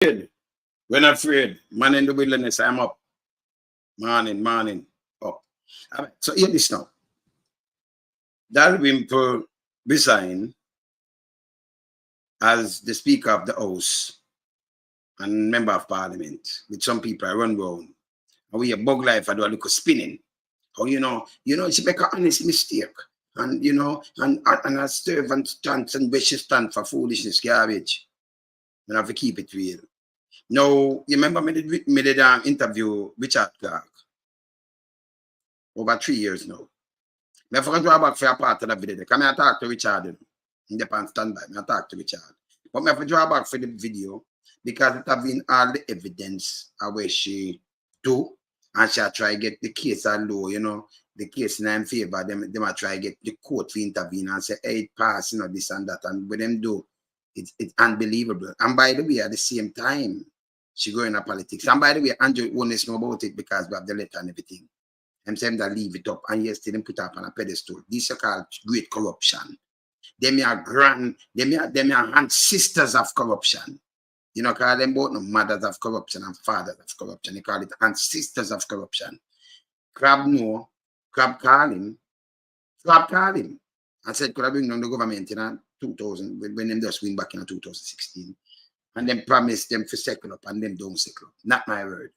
When afraid, man in the wilderness, I'm up. Morning, up. All right, so hear this now. Dalrymple resigned as the Speaker of the House and Member of Parliament. With some people, I run round. And we a bug life, I do a little spinning. How she make an honest mistake. And and I serve and stand and where she stand for foolishness, garbage. And I have to keep it real. Now, you remember me did interview Richard Clarke over 3 years now. I forgot to go back for a part of the video. Come I talk to Richard in the pan standby. I talk to Richard. But I have to draw back for the video because it have been all the evidence of where she do. And she try to get the case low, the case in favor. Them try to get the court to intervene and say, hey, it pass, this and that. And with them do, it's unbelievable. And by the way, at the same time, she go into politics. And by the way, Andrew won't know about it because we have the letter and everything. Them say that leave it up and yes, they put up on a pedestal. This is called great corruption. Them are ancestors of corruption. Call them both mothers of corruption and fathers of corruption. They call it ancestors of corruption. Crab call him. I said, could I bring down the government in 2000 when them just win back in 2016. And then promise them to settle up and them don't settle up. Not my word.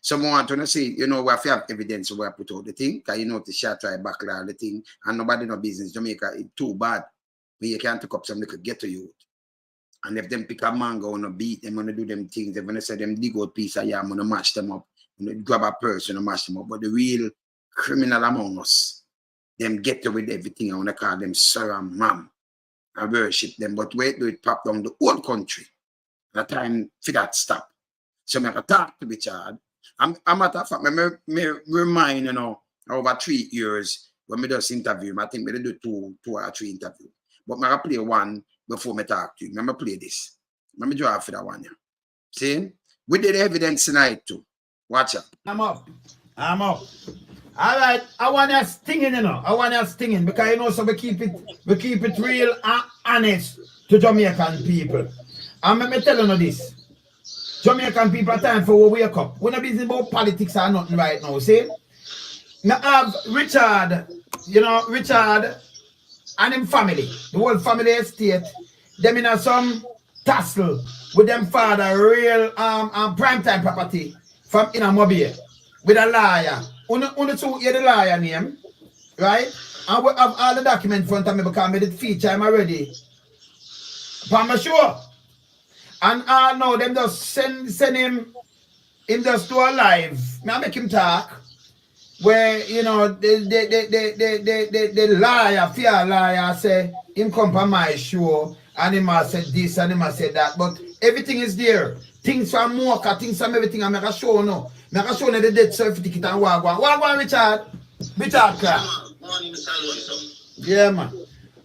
Someone want to say, we have to have evidence where I put out the thing, because the shot try back the thing, and nobody no business. Jamaica is too bad. But you can't pick up some little ghetto youth. And if them pick a mango and beat them, and do them things, they're gonna say them dig out piece of yam and mash them up, grab a person and mash them up. But the real criminal among us, them get away with everything. I want to call them sir and ma'am. I worship them, but wait till it pop down the whole country. The time for that stop. So I can talk to Richard. I'm matter of fact, me remind, over 3 years when we just interview him. I think we do two or three interviews. But I play one before I talk to you. Let me play this. Let me draw for that one. Yeah. See? We did evidence tonight too. Watch out. I'm up. All right. I want us stinging, because so we keep it real and honest to Jamaican people. And let me tell you this. Jamaican people are time for we wake up. We're not busy about politics or nothing right now. See? Now have Richard, Richard and him family, the whole family estate, them in some tussle with them father real prime time property from in a mobile with a liar. Only two hear the liar name, right? And we have all the documents in front of me because I did feature him already. But I'm sure. And I know them just send him just to a live. May I make him talk? Where the liar, fear liar, say him come from my show and him has said this and him has said that. But everything is there. Things from Mocha, things from everything. I make a show now. Make a show now the dead certificate and Wagwan, Richard. Richard Clarke. Yeah, man.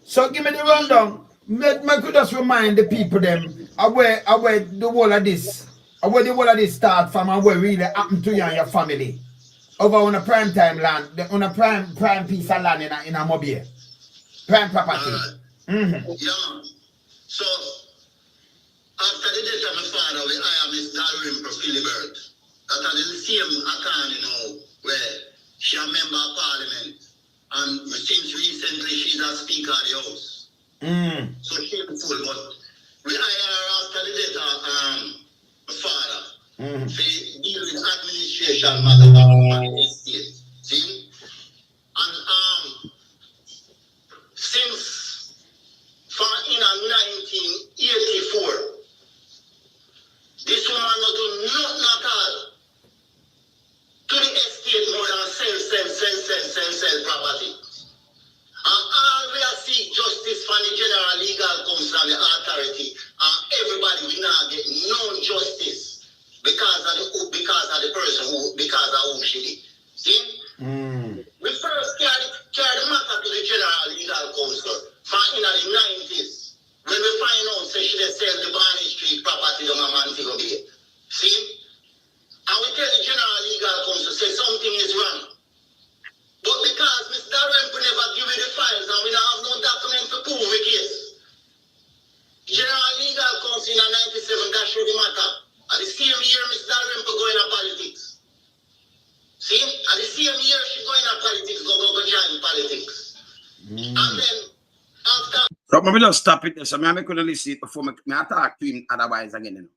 So give me the rundown. I could just remind the people them where the whole of this start from and what really happened to you and your family. Over on a prime time land, on a prime piece of land in a mobile. Prime property. Yeah. So after the death of my father, I am Mr. Dalrymple-Philibert. That is the same account, where she a member of parliament. And since recently she's a speaker of the house. So shameful, but we hire her after the death of my father. To deal with administration matters of the estate. See? And since in 1984, this woman not do nothing at all to the estate more than sell property. And all we are seek justice from the General Legal Council and the authority, and everybody will not get no justice because of the person because of who she did. See? We first carried the matter to the General Legal Council from in the 90s when we find out say she sell the Barney Street property to my Montego Bay. See? maybe just stop it there. So I couldn't listen it before I talk to him otherwise again. You know.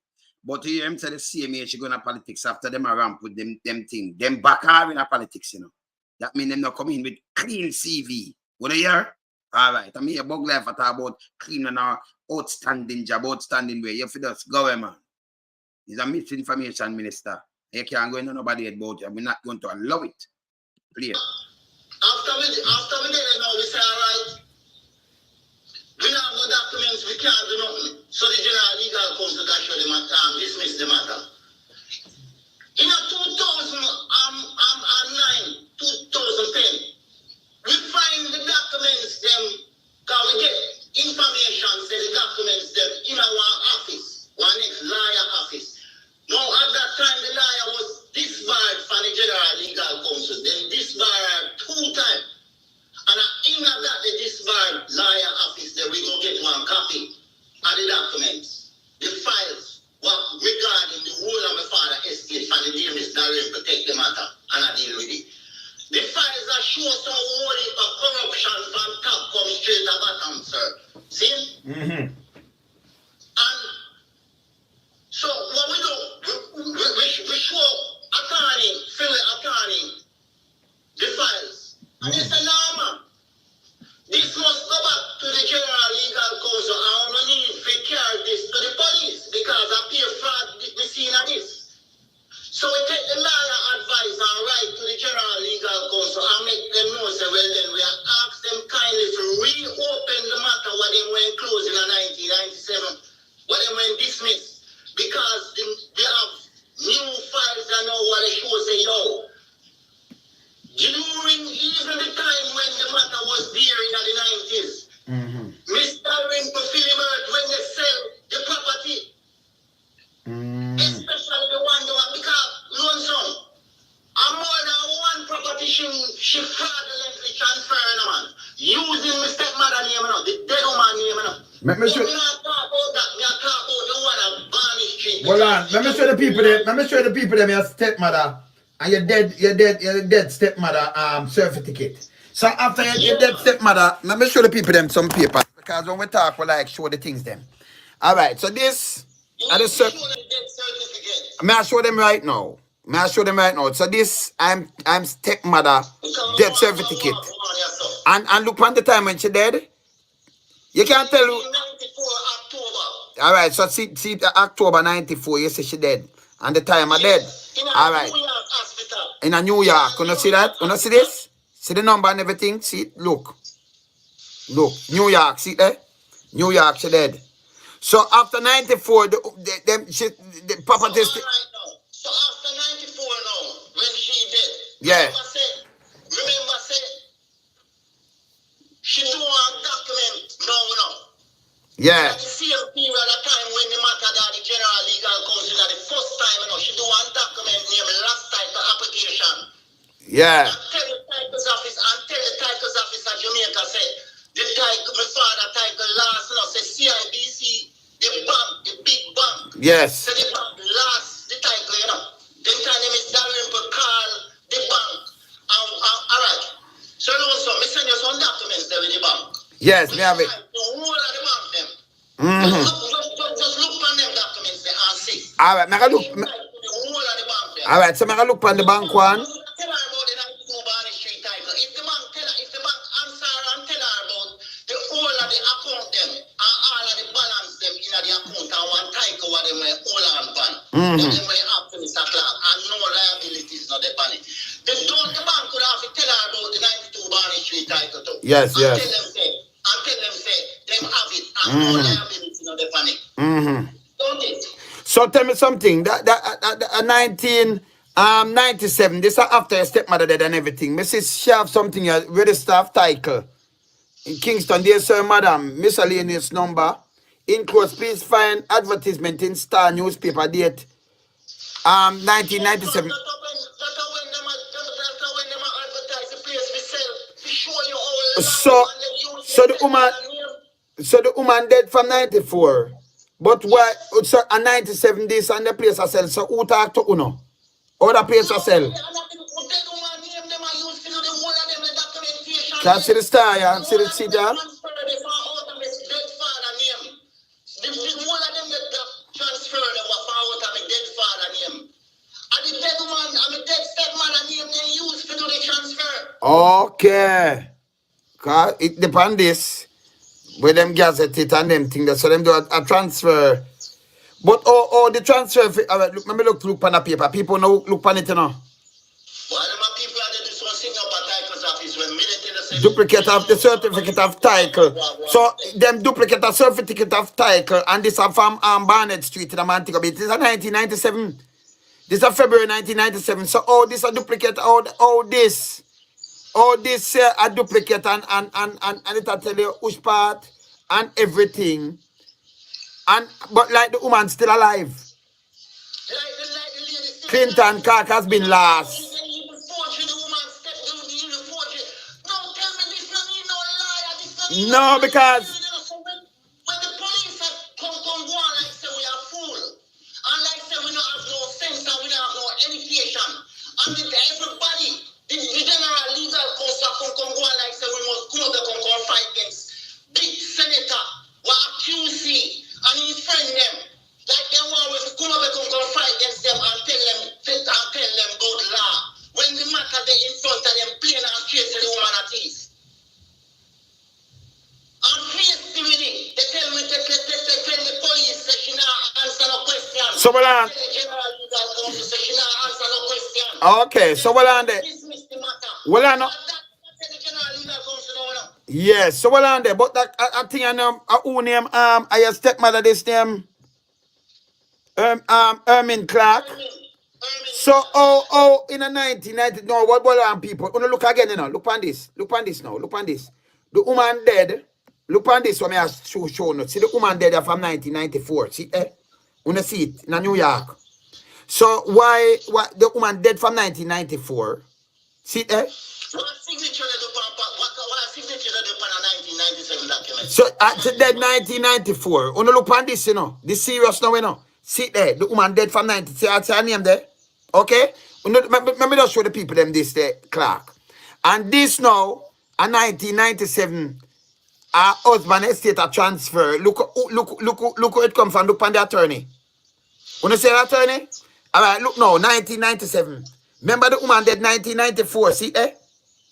But to hear him say the same age she go into politics after them a ramp with them thing. Them back her in a politics, you know. That means them not come in with clean CV. What you hear? All right. I mean, a bug life about clean and our outstanding job, outstanding way. You have to just go, man. He's a misinformation minister. You can't go into nobody about it. We're not going to allow it. Clear. After we did it now, we say, all right, we don't have no documents, we can't do nothing. So the General Legal Counsel got show the matter, dismiss the matter. In 2009, 2010, we find the documents them, because we get information, say the documents them in our office, one next lawyer office. Now at that time the lawyer was disbarred from the General Legal Counsel, then disbarred 2 times. And in that the disbarred lawyer office there we go get one copy of the documents, the files, what regarding the whole of my father estate from the dear Mr. Dalrymple take the matter and I deal with it. The files are show some whole heap of corruption from top come straight to bottom, sir. See? And so what we do, we show attorney, Philip attorney, the files. And they say, no man, this must go back to the General Legal Counsel. I don't need to carry this to the police because I pay fraud the scene of this. So we take the lawyer advice and write to the General Legal Counsel and make them know, say, well then we ask them kindly to reopen the matter what they went closed in 1997, what they went dismissed. Because they have new files that know what they show say, yo, during even the time when the matter was there in the 90s, Mr. Dalrymple-Philibert, when they sell the property, especially the one because lonesome, and more than one property she fraudulently transferred, man, using my stepmother name, the dead woman name. Let me show Hold on, let me show the people there. Let me show the people there your stepmother and your dead stepmother certificate. So after your dead stepmother, let me show the people them some papers because when we talk we like show the things them. Alright, so this are the certificate. May I show them right now? So this I'm stepmother death certificate. And look on the time when she dead. You can't tell who. 94 October. All right, so see October 94, you say she dead. And the time I dead. All right. In a New York. You see that? You see this? See the number and everything? See? Look. New York. See there? New York, she dead. So after 94, the property. So after 94 now, when she dead. Yeah. Remember say, she do one document now. Yeah. The same period of time when the matter that the General Legal Counsel the first time, she do one document named last title application. Yeah. And tell the titles office of Jamaica say, the title, my father title last, say CIBC, the bank, the big bank. Yes. So the bank last the title, Then time name is Dalrymple call the bank. All right. So also, me send you some documents there with the bank. Yes, me have it. The whole of the bank them. Just look on them documents there and see. All right, I look. The whole of the bank there. All right, so I look on the bank one. Tell her about the 92 Barney Street title. If the bank answer and tell her about the whole of the account them and all of the balance them in the account and one title what them all on pan. Then them may have to Mr. Clarke and no liabilities not the pan it. The bank could have to tell her about the 92 Barney Street title too. Yes. Tell them say them have it and no liabilities not the pan it. Don't it? So tell me something. That 1997. This is after your stepmother dead and everything. Mrs. She have something register of title in Kingston. Dear sir, madam, miscellaneous number. Enclosed, please find advertisement in Star newspaper date 1997. So the woman dead from 94. But why so a 97 this and the place I sell. So who talk to Uno? Other place I sell. Can I see the star, yeah? See the seat, yeah? Okay. Cause it depends this. Where them gazette it and them thing that so them do a transfer. But the transfer look, let me look on the paper. People know look on it, you know. Why do my people are this one sitting up at titles office when military the Duplicate of the certificate of title. So them duplicate a certificate of title and this are from Barnett Street in Montego Bay. This is a 1997. This is a February 1997. So this a duplicate. This a duplicate and it tell you which part and everything. But like the woman still alive. Clinton Clarke has been last. No, because when the police have come go on like say we are fool, and like say we don't have no sense and we don't have no education, and everybody, the general legal counsel come go on like say we must go to come fight against big senator, what QC and his friend them, like they want to come over come fight against them and tell them about law. When the matter they in front of them plain and straight to the woman at ease. And creativity, they tell me, they tell the police that she not answer no question. So well on. The general legal counsel say she not answer no question. Okay, so well on there. Dismiss the matter. Well on. The general legal counsel now. Yes, so well on there. But that I think I know who name I your stepmother this name Ermin Clarke. So in the 1990 no what on people. Wanna look again, you know. Look on this. Look on this now. Look on this. The woman dead. Look on this one, I have show notes. See the woman dead from 1994. See there? Wanna see it in New York. So why the woman dead from 1994? See there? What signature they do what signature they do on a 1997 document? So dead 1994. Wanna look on this, you know. This serious now, you know. See there, the woman dead from 90. See her name there? Okay? Let me just show the people them this there, Clarke. And this now, a 1997. Our husband estate a transfer. Look where it come from. Look on the attorney. When you say the attorney? Alright, look now, 1997. Remember the woman dead 1994, see there?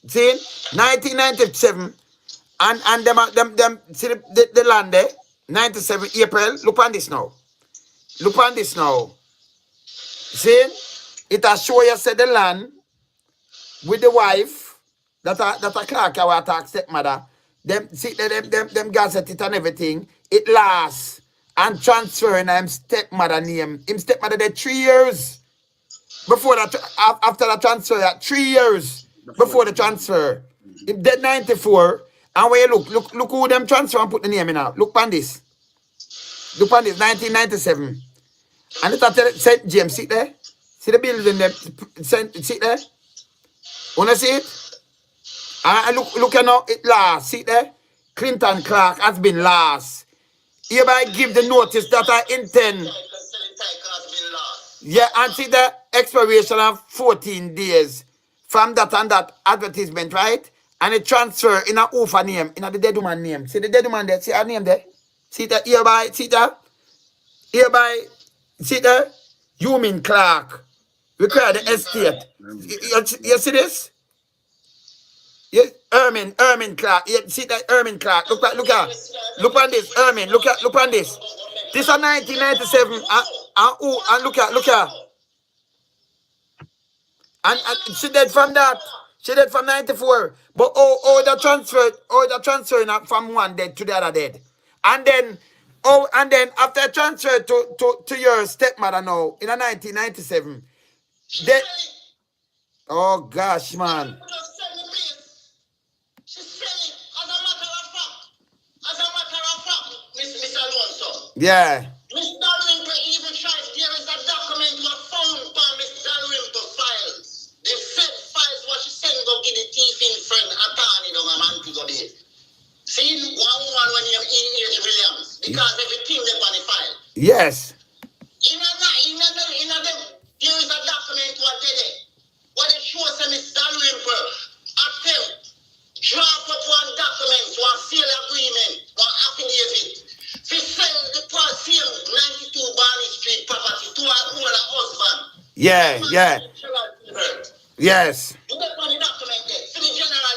See? 1997. And them see the land there? 97 April. Look on this now. Look on this now. See? It has show you said the land with the wife that a Clarke our attack stepmother. Them see them gazette it and everything. It lasts and transferring him stepmother name. Him stepmother dead 3 years before that. After the transfer, 3 years before the transfer. Him dead 94. And when you look who them transfer and put the name in now. Look on this. Look on this 1997. And it tell St. James. See there? See the building there? See there? Wanna see it? And look now, it last. See there? Clinton Clarke has been last. Hereby give the notice that I intend. Yeah, and see the expiration of 14 days from that and that advertisement, right? And it transfer in a Ufa name, in a the dead woman name. See the dead woman there? See her name there? See that hereby, see that? Hereby, see there? You mean Clarke. Require the estate. You see this? Yes, Ermin Clarke. You see that Ermin Clarke? Look on this, Ermin. Look on this. This is 1997. And look at. And she did from that. She did from 94. But the transfer from one dead to the other dead. And then after transfer to your stepmother now in 1997. Then, oh gosh, man. Yeah. Miss Dalrymple even tried, there is a document was found by Miss Dalrymple files. The said files what she sent go give the thief in friend attorney down a Montego Bay. See one woman when you E.H. Williams because everything they on the file. Yes. In a there is a document what they did. What it shows Miss Dalrymple attempt draft up one document, one sale agreement, one affidavit. She sell the same 92 Barney Street property to her own husband. Yeah. Yes. You get on the document there. To the general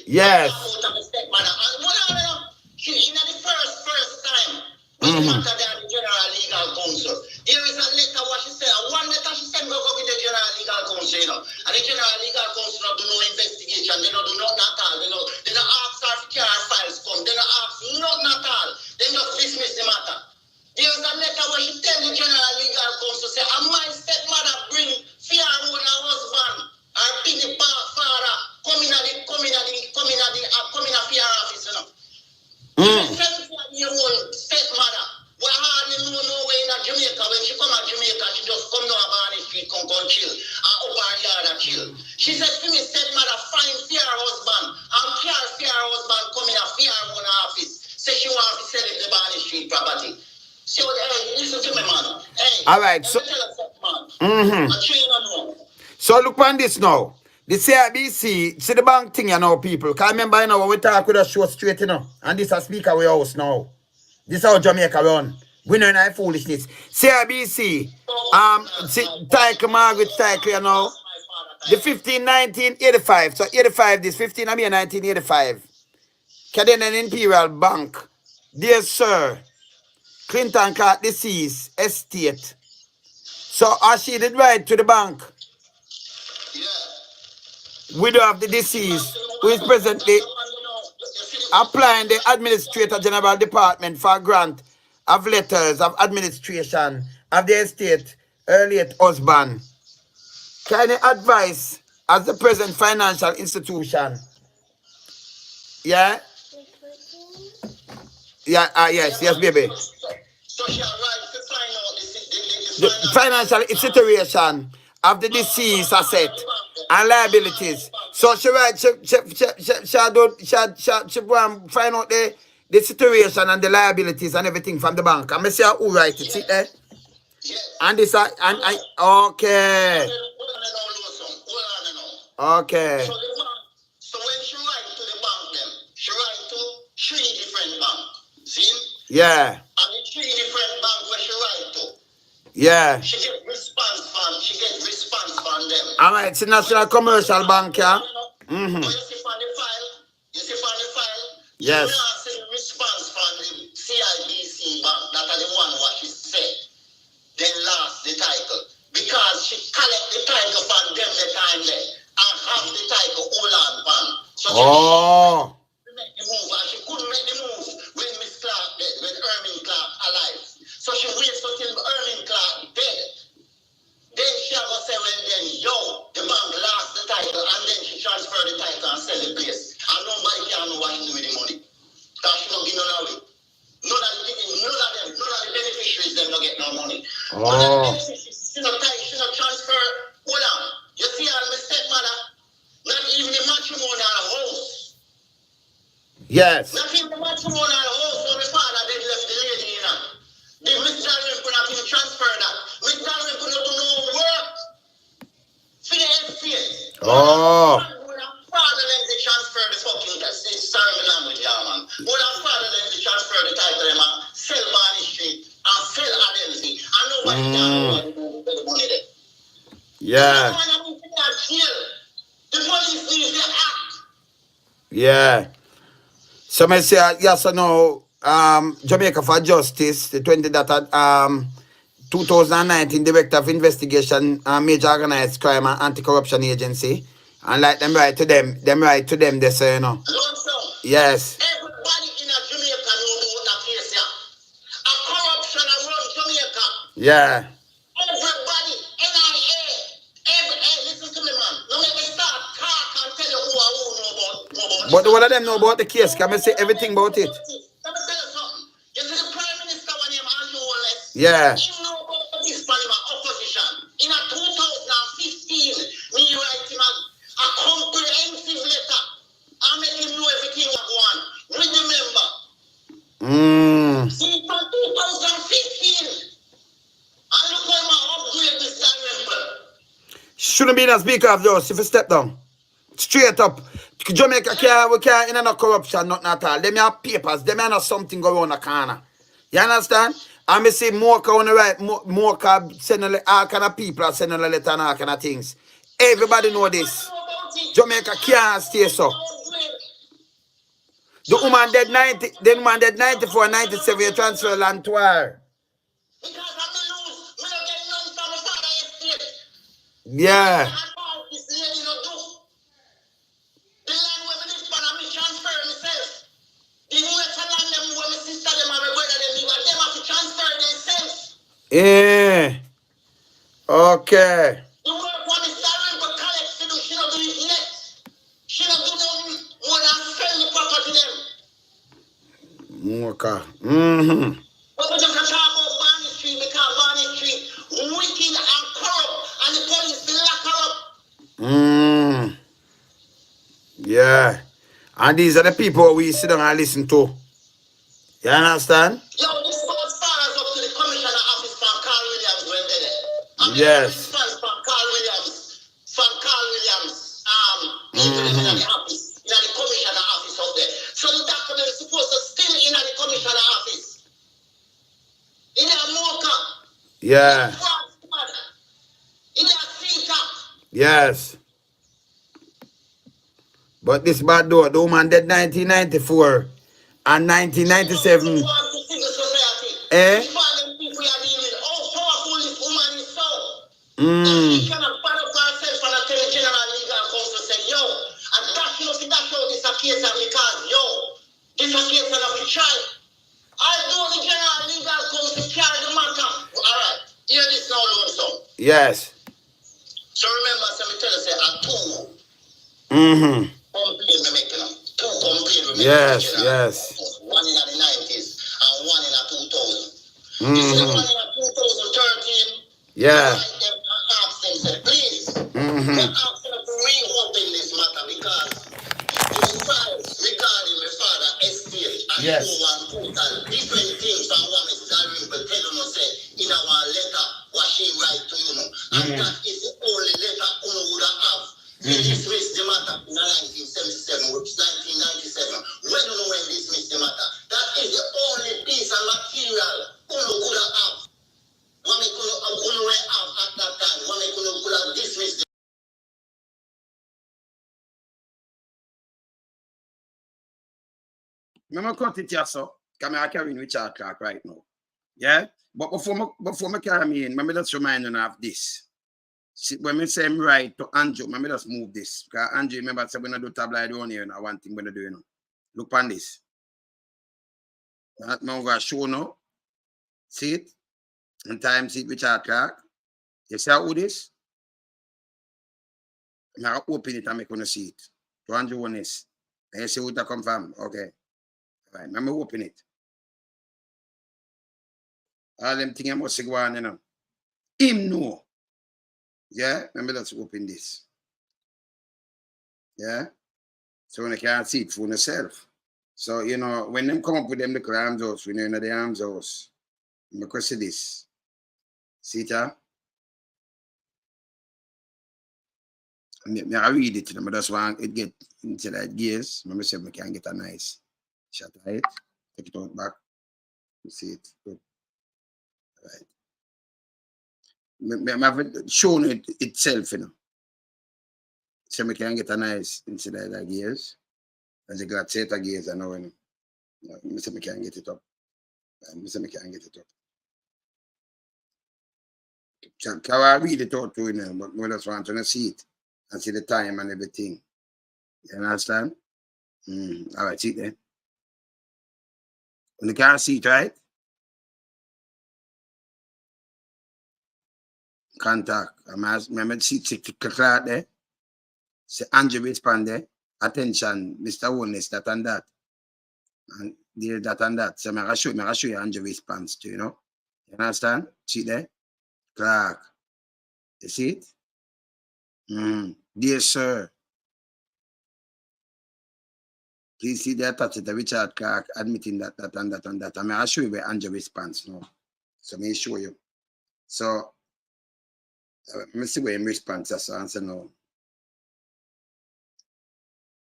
Yes. She in the first time when she matter the general legal counsel. There is a letter what she said. One letter she sent go with the general legal counsel, you know. And the general legal counsel not do no investigation. They don't do nothing at all. They don't ask her if care files come. They don't ask nothing at all. They just dismiss the matter. There is a letter where she tell the general legal counsel say, and my stepmother bring fear on her husband. Her pity father come in a fear office, you know. 17-year-old stepmother, we hardly know no way in Jamaica. When she come to Jamaica, she just come down on the street, come chill, and up her yard and chill. She said to me, stepmother, find fear husband, and fear husband come in a fear on her office. Say she want to sell it the Barney Street property. So, hey, listen to me, man. Hey, all right, so, so look on this now. The CIBC, see the bank thing, you know, people. Because remember, you know, when we talk with a show straight, you know, and this is speaker we house now. This is how Jamaica run. We know no foolishness. CIBC, Tyke, Margaret Tyke, you know, the 1985. So 85, this 15, 1985. Canadian Imperial Bank. Dear sir, Clinton Clarke deceased estate. So as she did write to the bank, widow of the deceased, who is presently applying the Administrator General Department for a grant of letters of administration of the estate, her late husband. Can you advise as the present financial institution? Yeah? Yeah, yes, baby. The financial situation of the deceased asset and liabilities. So she write, she want to find out the situation and the liabilities and everything from the bank. And I say who write it, see there? And this okay. Okay. So when she write to the bank then, she write to 3 different banks. See? Yeah. And the 3 different banks where she write to. Yeah. She get response from them. All right, it's a National Commercial Bank, yeah? But you see from the file, yes. You not see response from the CIBC bank, that are the one what she said. Then lost the title. Because she collect the title from them the time there. And have the title all on pan. So she make the move, and she couldn't make the move when Miss Clarke dead, when Ermin Clarke alive. So she waits until Ermin Clarke dead. Then she will say, well then, the bank lost the title, and then she transfer the title and sell the place. And nobody can know what she do with the money. Because she don't give none of it. None of the beneficiaries, them don't get no money. None of the beneficiaries, she not transfer. Hold on. You see how my stepmother, not even the matrimonial house. Yes. Not even the matrimonial house, so the father then left the lady, you know. The Mr. Dalrymple not even transfer that. Mr. Dalrymple not do no work for the estate. Father then they transfer the fucking, sorry my language, yeah, man. Father then they transfer the title, man. Sell Barney Street and sell Adelphi. And nobody can know the money there. Yeah. The police needs to act. Yeah. So I say yes or no, Jamaica for Justice, the 2019 Director of Investigation Major Organized Crime and Anti-Corruption Agency. And like them write to them, they say, you know. Yes. Everybody in Jamaica know about that case, yeah. A corruption around Jamaica. Yeah. Everybody, NIA, listen to me, man. No make me start talk and tell you who know about. But all of them know about the case. Can I say everything about it? Let me tell you something. You see the Prime Minister when he Andrew Wallace. Yeah. You know about this opposition. In 2015, me write him a comprehensive letter. I make him know everything what go on. With the member. See, from 2015. And look how my upgrade this Dalrymple. Shouldn't be a speaker of those if you step down. Straight up. Jamaica we can't in no corruption, nothing at all. Them have papers, them have something going on the corner. You understand? And me say more on the right, more sending all kind of people are sending a letter and all kind of things. Everybody know this. Jamaica can't stay so. The woman dead 90, the woman dead 94, 97, you transfer land to her. Because I lose, we don't get none from the father estate. Yeah. This lady no do. The land where this man and me transfer myself. The US land them where my sister them and my brother them live, and them have to transfer themselves. Yeah. Okay. The work what Mr. Dalrymple collect to do, she don't do it yet. She don't do nothing more than sell the property them. Okay. Mm-hmm. But we just talk about Barney Street because Barney Street wicked and corrupt, and the police they lock her up. Yeah. And these are the people we sit down and listen to. You understand? Yo, this goes far as up to the commissioner office from Carl Williams when they're there. Yes. From Carl Williams, people in the office, in the commissioner office up there. So the document is supposed to still in the commissioner office. In a mocha. Yeah. In a seater. Yes. But this bad door, the woman dead 1994 and 1997. Eh? She cannot bother herself and tell the general legal counsel say, yo, and that you know, see that show this a case of because, yo, this a case of a child. I know the general legal counsel carry the matter. Alright, hear this now, Lord, so. Yes. So remember, so me tell you, say, a two Mm-hmm. complaint we making them. Two complaints we making. Yes, yes. One in the 90s and one in the 2000. Mm-hmm. You see the one in the 2013? Yeah. Ask them, say, please, Mm-hmm. ask them to reopen this matter because the files regarding my father estate and Yes. so on total different things from what Mr. Dalrymple tell you say in our letter what she write to you know. And that is the only letter you would have to dismiss the matter in 1977, which 1997. When you know when dismiss the matter, that is the only piece of material you could have. What we could have at that time, what we could have dismissed. I'm cut it here, so. Because I carry in Richard Clarke right now. Yeah? But before I carry me in, let me just remind you of this. See, when I say I'm right to Andrew, let me just move this. Because Andrew, remember, I said when I do tabloid on here, and one thing when I do, you know. Look on this. I'm going to show now. See it? And time see it, Richard Clarke. You see how this? I'm going to open it and make you see it. To Andrew on this. And you see what I come from. Okay. All right, let me open it. All them things I must go on, you know. Him know. Yeah, let me just open this. Yeah. So when you can't see it for yourself. So, you know, when them come up with them the arms house, when you're in the arms house, I'm going to see this. See it, huh? I read it, I just want it get into that gears. Let me see if I can get a nice shot of it. Take it out back. You see it. Good. Right. I have shown it itself, you know. So I can get a nice inside that gears. As a glad set of gears, I know, you know. Let me see if I can get it up. Let me see if I can get it up. So I read it out too, you know, but we just want to see it and see the time and everything. You understand? All right, see it there. When you can't see it, right? Contact. I'm see Clarke there. Say Andrew respond there. Attention, Mr. Wellness, that and that. And there, that and that. So I'm going to show you Andrew response to, you know. You understand? See it there? Clarke. You see it? Dear sir. Please see the attached to Richard Clarke admitting that and that and that. I'm going to show you where Andrew response now. So let me show you. So let me see where him response is. So answer now.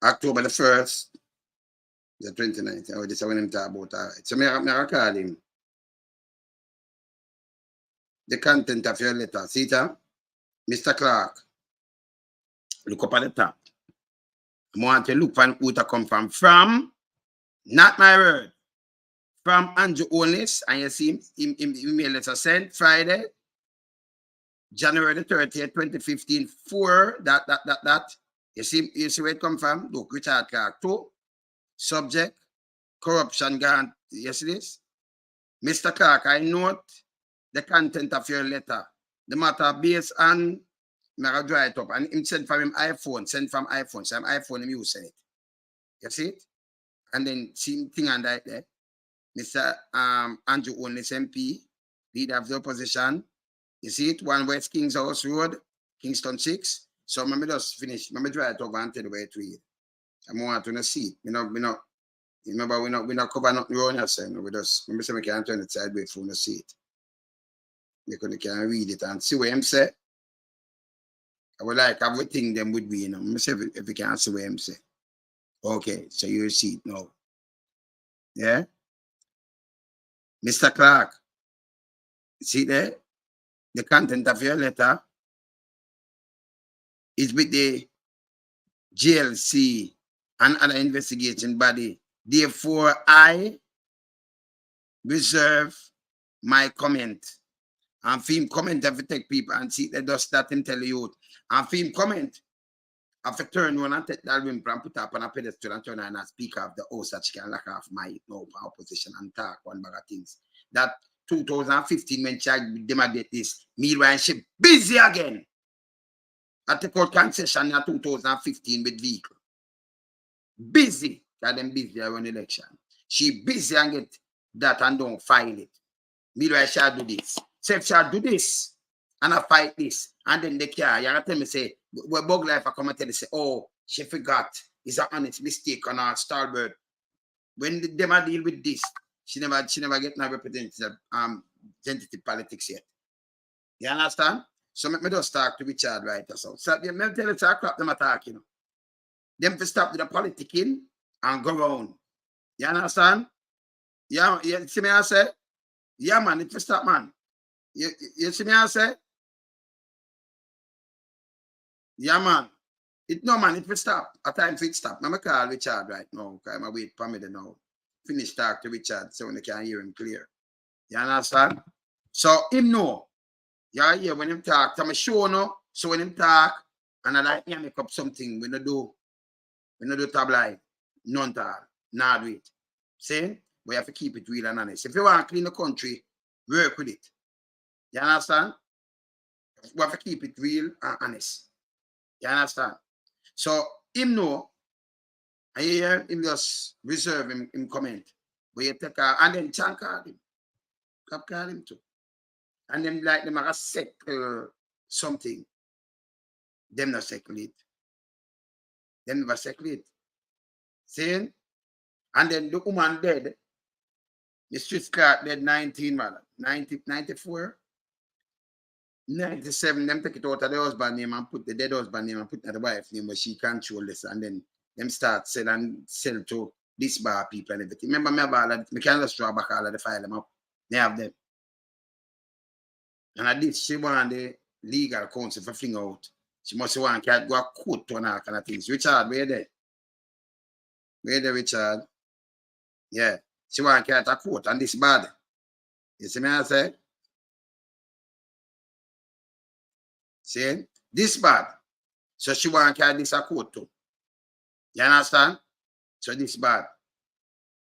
October the 1st, the 29th. Oh, this is when him talk about it. So I call him. The content of your letter. See it? Mr. Clarke. Look up at the top. I want to look for who to come from. From Not my word. From Andrew Onlis, and you see him email letter sent Friday, January the 30th, 2015, for that. You see where it come from? Look, Richard Clarke 2. Subject, corruption grant. Yes, it is. Mr. Clarke, I note the content of your letter. The matter based on, I draw it up, and him send from him iPhone, send from iPhone. So I'm iPhone, him using it. You see it? And then see thing on that there. Mr. Andrew Onlis MP, leader of the opposition. You see it? 1 West King's House Road, Kingston 6. So let me just finish. Let me draw it over and tell the way to read. I want to see it. Remember, we not cover nothing around here, so we just, remember, we can turn it sideways for you to see it. Because you can read it and see what him say. I would like everything them would be, Let me see if you can see what him say. Okay, so you see it now. Yeah? Mr. Clarke, see there? The content of your letter is with the GLC and other investigation body. Therefore, I reserve my comment. And film comment if you take people and see the dust that him tell you. And film comment if you turn one and take that rim and put up on a pedestal and turn on and speak of the house that she can lock off my opposition and talk one bag of things. That 2015 when she demanded this, meanwhile she busy again. I take out concession in 2015 with vehicle. Busy. Because them busy around election. She busy and get that and don't file it. Meanwhile, she'll do this. So if she'll do this and I fight this, and then they care, you're going to tell me, say, well, Bug Life, I come and tell you, say, oh, she forgot. It's an honest mistake on our Starboard. When them are deal with this, she never get no representative identity politics yet. You understand? So let me just talk to Richard right so let me tell you, so crap them attack, Them to stop the politicking and go round. You understand? Yeah, you see me I say? Yeah, man, it will stop, man. You see me I say? Yeah, man. It will stop. A time for it stop. I'm going to call Richard right now. I'm going to wait for me to now. Finish talk to Richard so they can hear him clear. You understand? So him know. Yeah, hear when him talk. I'm sure no. So when him talk, and I like me make up something. We don't do tabloid. None talk. Not do it. See? We have to keep it real and honest. If you want to clean the country, work with it. You understand? We have to keep it real and honest. You understand? So him know, I hear him just reserve him comment. But you take and then Chan call him. Call him too. And then like them are settle something. Them not settle it. Them never settle it. See? And then the woman dead. The street Clarke dead 19, man. 94. 97, them take it out of the husband name and put the dead husband name and put the wife name, but she control this, and then them start sell to this bar people and everything. Remember me about that, me can just draw back all of the file them up. They have them. And at this, she want the legal counsel for fling out. She must want to go a court on all kind of things. Richard, where there? Where there, Richard? Yeah. She want to get a court on this bad. You see me I say? See? This bad. So she want to carry this a court too. You understand? So this bad.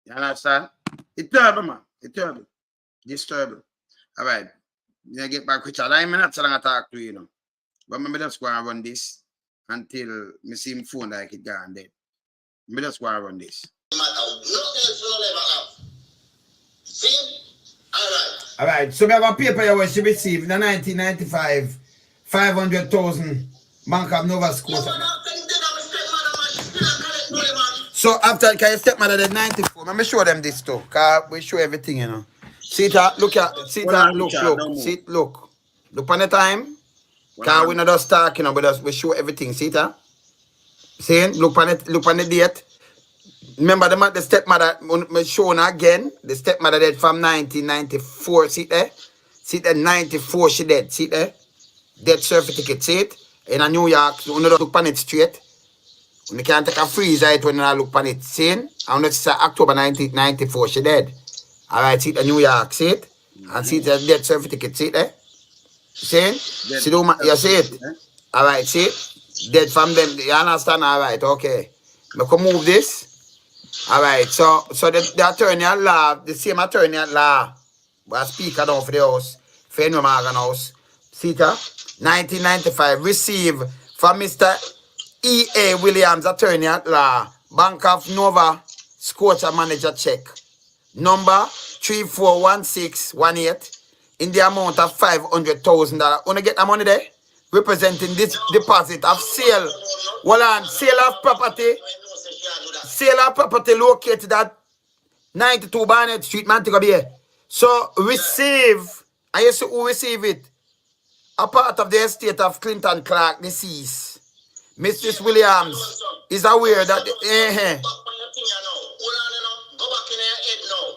You understand? It's terrible, man. It's terrible. It's terrible. All right. You get back, Richard. I'm not so long to talk to you, But maybe just go and run this until me see him phone like it gone then. Maybe just go and run this. All right. So we have a paper here where she received in 1995, 500,000 Bank of Nova Scotia. So after, can you stepmother did 94? Let me show them this too. Cause we show everything, See that? Look at, see that? Look. See, look. Look on the time. Cause we not just talk, but we show everything. See that? See? Look on it. Look on the date. Remember the stepmother shown again. The stepmother dead from 1994. See there? See there? 94 she dead. See there? Death certificate. See it? In New York. You look on it straight. We can't take a freeze right when I look on it. See? And it's October 1994, she dead. Alright, see the New York, see it? And see the death certificate, see it there? See? See the you see it? Alright, see it? Dead from them, you understand? Alright, okay. We can move this. Alright, so the attorney at law, the same attorney at law, was speaker down for the house, for any Morgan house. See it? 1995, receive from Mr. E.A. Williams, attorney at law, Bank of Nova Scotia manager check. Number 341618 in the amount of $500,000. Wanna get the money there? Representing this deposit of sale. Hold on, sale of property. Sale of property located at 92 Barnett Street, Montego Bay. So receive, and you see who receive it? A part of the estate of Clinton Clarke, deceased. Mrs. Williams is aware that Go back in your head now.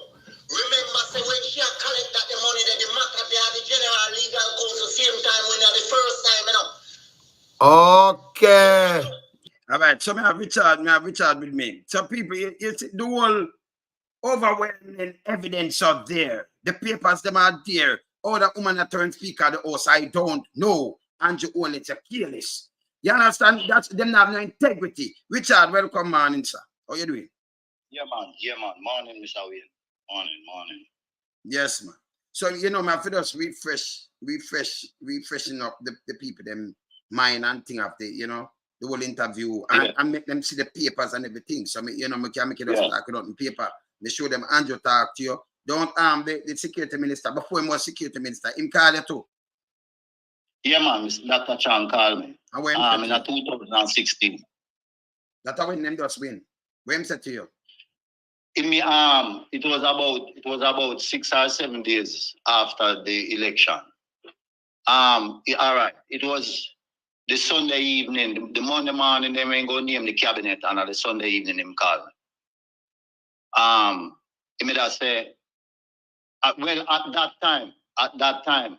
Remember, say when she collect that the money that the matter they are the general legal counsel same time when they're the first time, Okay. All right, so I have Richard with me. So people, it's the whole overwhelming evidence out there. The papers them are there. Oh, the woman that turned speaker of the house, I don't know. And you only it's a careless. You understand? That's them have no integrity. Richard, welcome, morning, sir. How you doing? Yeah, man. Morning, Mr. Wayne. Morning. Yes, man. So you know, man, for us refreshing up the people, them mind and thing of the, you know, the whole interview and make them see the papers and everything. So you know, I can make it up talk out in paper. They show them Andrew talk to you. Don't the security minister before he was security minister. Him call you too. Yeah, man. Dr. Chan called me. And when in 2016. That's when them just win. When said to you? In me, it was about 6 or 7 days after the election. All right. It was the Sunday evening. The Monday morning, they went go name the cabinet, and on the Sunday evening, him called me. He made us say, well, at that time,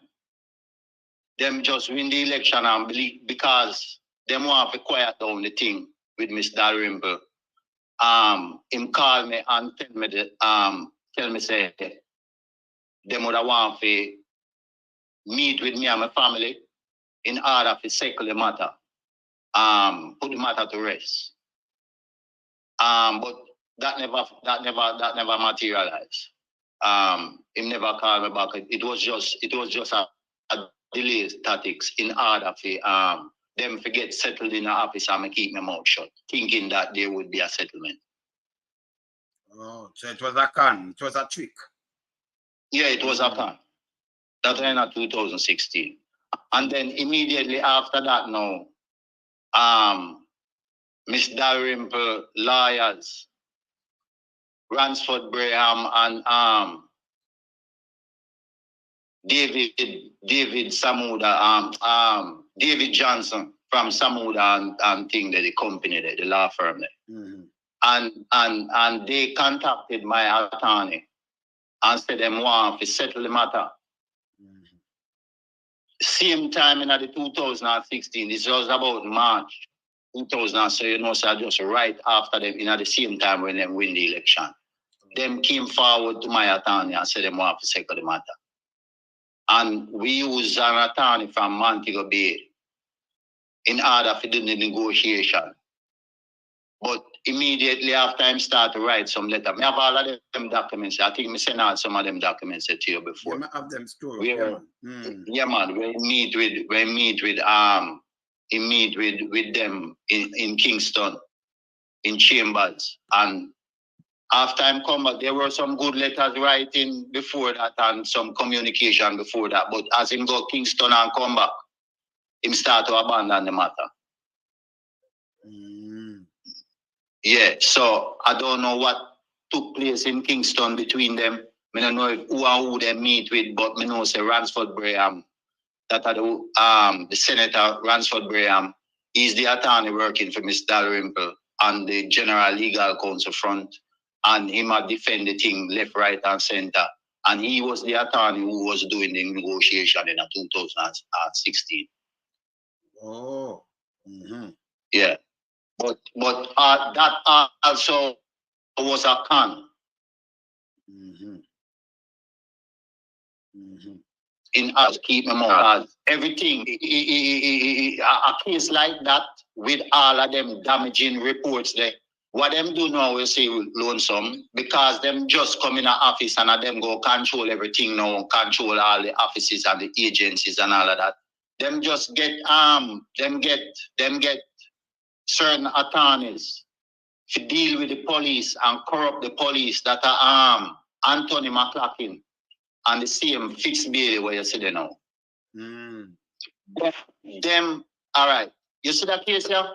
them just win the election and believe because them want to quiet down the thing with Miss Dalrymple. Him call me and tell me say them would want to meet with me and my family in order to settle the matter, put the matter to rest. But that never materialized. Him never called me back. It was just a delay tactics in order for them to get settled in the office and keep my mouth shut, thinking that there would be a settlement. Oh, so it was a con, it was a trick. Yeah, it was a con. That was in 2016. And then immediately after that now, Miss Dalrymple lawyers, Ransford Braham and David Samuda, David Johnson from Samuda and thing that the company there, the law firm there. And they contacted my attorney and said them want to settle the matter. Same time in the 2016, this was about March 2000, so you know, so just right after them, in the same time when they win the election. Them came forward to my attorney and said them want to settle the matter. And we used an attorney from Montego Bay in order to do the negotiation. But immediately after I start to write some letter, I have all of them documents. I think I sent out some of them documents to you before. You have them stored. Yeah, man. We meet with them in Kingston, in chambers. And after I come back, there were some good letters writing before that and some communication before that. But as him go Kingston and come back, him start to abandon the matter. Yeah, so I don't know what took place in Kingston between them. I don't know who they meet with, but I know say Ransford Braham, that are the Senator Ransford Braham, he's the attorney working for Miss Dalrymple and the General Legal Counsel front, and he might defend the thing left, right, and center. And he was the attorney who was doing the negotiation in 2016. Oh. Yeah. But that also was a con. In us keep them out. Everything, a case like that with all of them damaging reports there. What them do now, we say lonesome, because them just come in the office and them go control everything now, control all the offices and the agencies and all of that. Them just get them get certain attorneys to deal with the police and corrupt the police that are Anthony McClarkin and the same fixed bail where you see there now. Them, all right. You see that case here?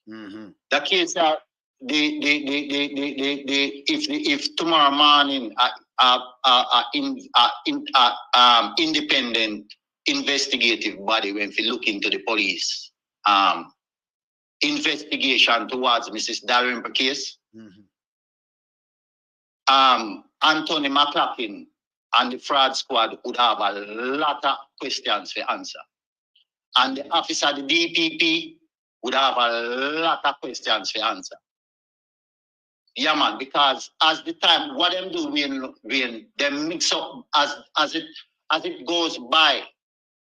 The case here, if tomorrow morning independent investigative body when we look into the police investigation towards Mrs. Dalrymple case, Anthony McClarkin and the fraud squad would have a lot of questions to answer. And the officer, the DPP, would have a lot of questions to answer. Yeah, man, because as the time, what them do when they mix up as it goes by,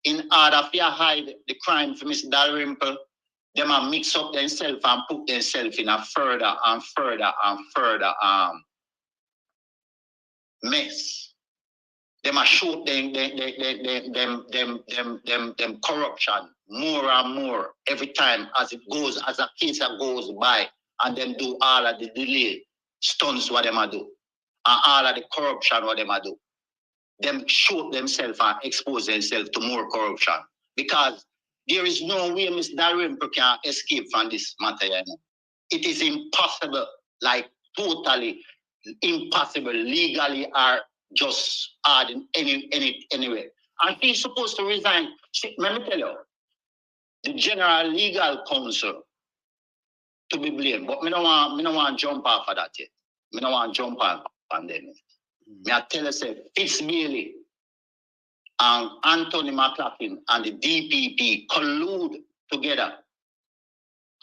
in order to hide the crime for Mr. Dalrymple, them are mix up themselves and put themselves in a further and further and further mess. Them are show them corruption more and more every time as it goes, as a case goes by, and them do all of the delay stunts what them a do, and all of the corruption what them a do. Them show themselves and expose themselves to more corruption, because there is no way Mr. Dalrymple can escape from this matter. You know? It is impossible, like totally impossible, legally or just hard in any way. And he's supposed to resign. See, let me tell you, the General Legal Counsel to be blamed, but me don't want to jump off of that yet. Me don't want to jump on them. Me I tell you, say, Fitz Bailey and Anthony McClarkin and the DPP collude together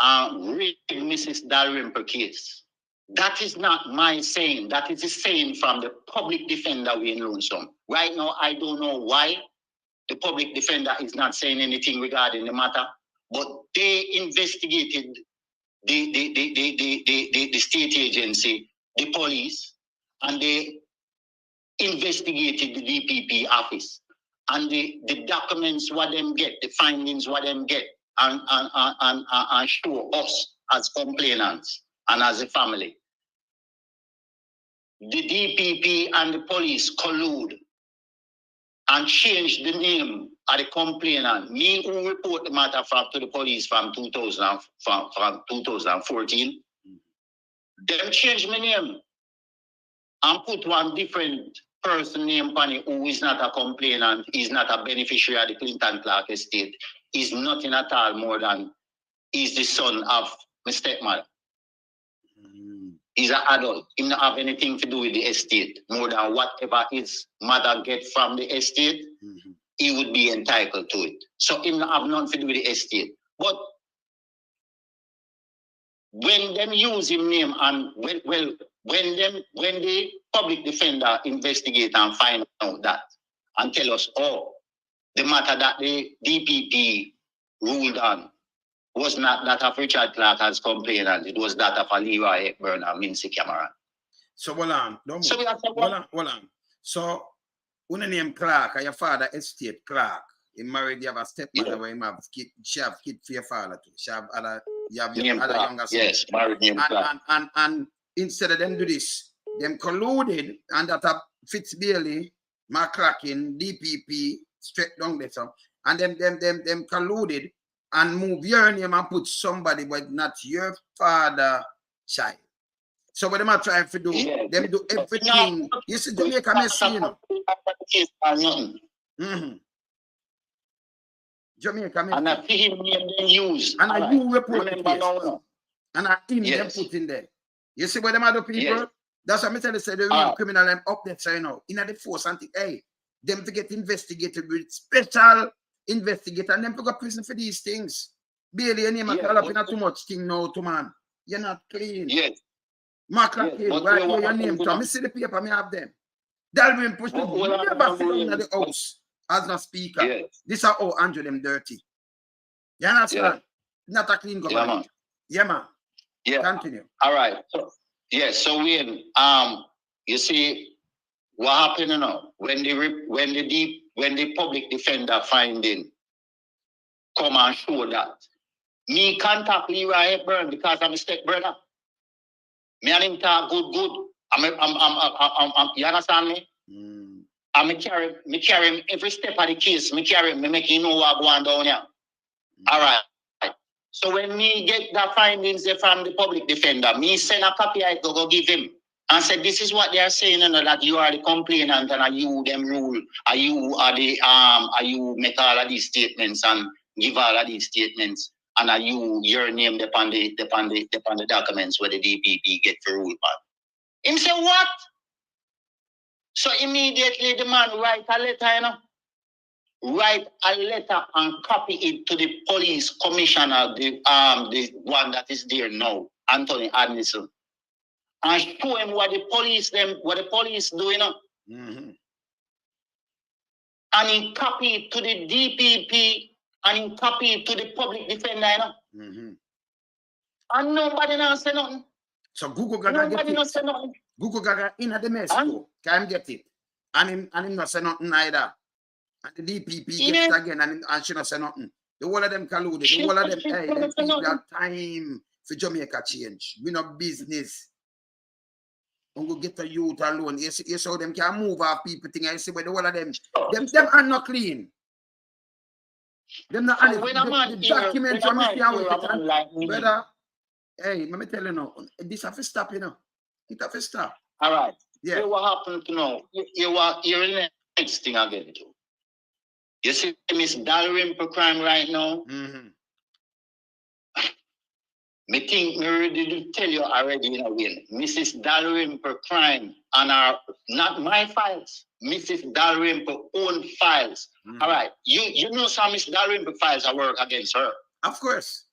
and rig Mrs. Dalrymple case. That is not my saying. That is a saying from the public defender we in Lonesome. Right now, I don't know why the public defender is not saying anything regarding the matter, but they investigated the state agency, the police, and they investigated the DPP office. And the documents what them get, the findings what them get, and show us as complainants and as a family. The DPP and the police collude and change the name of the complainant. Me who report the matter to the police from 2014. Them change my name and put one different person name on it who is not a complainant, is not a beneficiary of the Clinton Clarke estate, is nothing at all more than is the son of my stepmother. He's an adult. He don't have anything to do with the estate. More than whatever his mother gets from the estate, he would be entitled to it. So he don't have nothing to do with the estate. But when them use him name and when the public defender investigate and find out that and tell us, oh, the matter that the DPP ruled on was not that of Richard Clarke as complainant, it was that of a Leroy Hepburn and Mincy Cameron. So hold on, don't move. So we have to hold on. So when the name Clarke, your father estate Clarke, he married, you have a stepmother where he have kid, she have kid for your father too. She have other, you have your other younger son. Yes, married name Clarke. And instead of them do this, them colluded and that Fitz Bailey, McClarkin, DPP, straight down there, so, and them colluded and move your name and put somebody but not your father child. So what them are trying to do, them do everything. You see Jamaica messy, you know. Jamaica messy. And I see him name them use. And I you report the case. And I in them put in there. You see what them other people? Yes. That's what I'm telling you, say the real criminal them up there, so you know, in the force and hey, them to get investigated with special investigator and them to go to prison for these things. Bailey, your name Yeah, call up in but- too much thing now, to man. You're not clean. Yes. Macra Yes, but right you here, know your what name, happened, Tom. Me see the paper, me have them. Dalrymple should What happened, never sit down in William? the house as a speaker. Yes. This is how Andrew them dirty. You understand? Not a clean Yeah, government. man. Yeah, man. Yeah. Continue. All right. So, yes. So when you see what happened, you know, when the public defender finding come and show that me contact Leroy Hepburn because I'm a step brother. Me and him talk good. You understand me? And me carry him every step of the case. Me carry him, me make him know what going down here. All right. So when me get the findings from the public defender, me send a copy I go give him and said, this is what they are saying, you know, that you are the complainant and are you them rule, are you make all of these statements and give all of these statements, and are you your name upon the documents where the DPP get for rule on. Him say what? So immediately the man write a letter, you know. Write a letter and copy it to the police commissioner, the one that is there now, Anthony Adnison, and show him what the police do, you know. And he copy it to the DPP and he copy it to the public defender, you know. And nobody now say nothing. So Google Gaga get it. Say nothing. Google Gaga in the Mexico can get it. And him not say nothing either. And the DPP gets it again and she not say nothing. The whole of them colluded. The whole of them, hey, them people have time for Jamaica change. We not business. I'm going to get a youth alone. You see how them can move off people thing. You see where the whole of them are not clean. Them not honest. The documents from me brother, hey, let me tell you now, this have to stop, you know. It have to stop. All right. Yeah. So what happened to now? You're in the next thing again too. You see Miss Dalrymple crime right now? Me think me already tell you already in a way. Mrs. Dalrymple crime and our not my files, Mrs. Dalrymple own files. All right. You know some Miss Dalrymple files I work against her. Of course.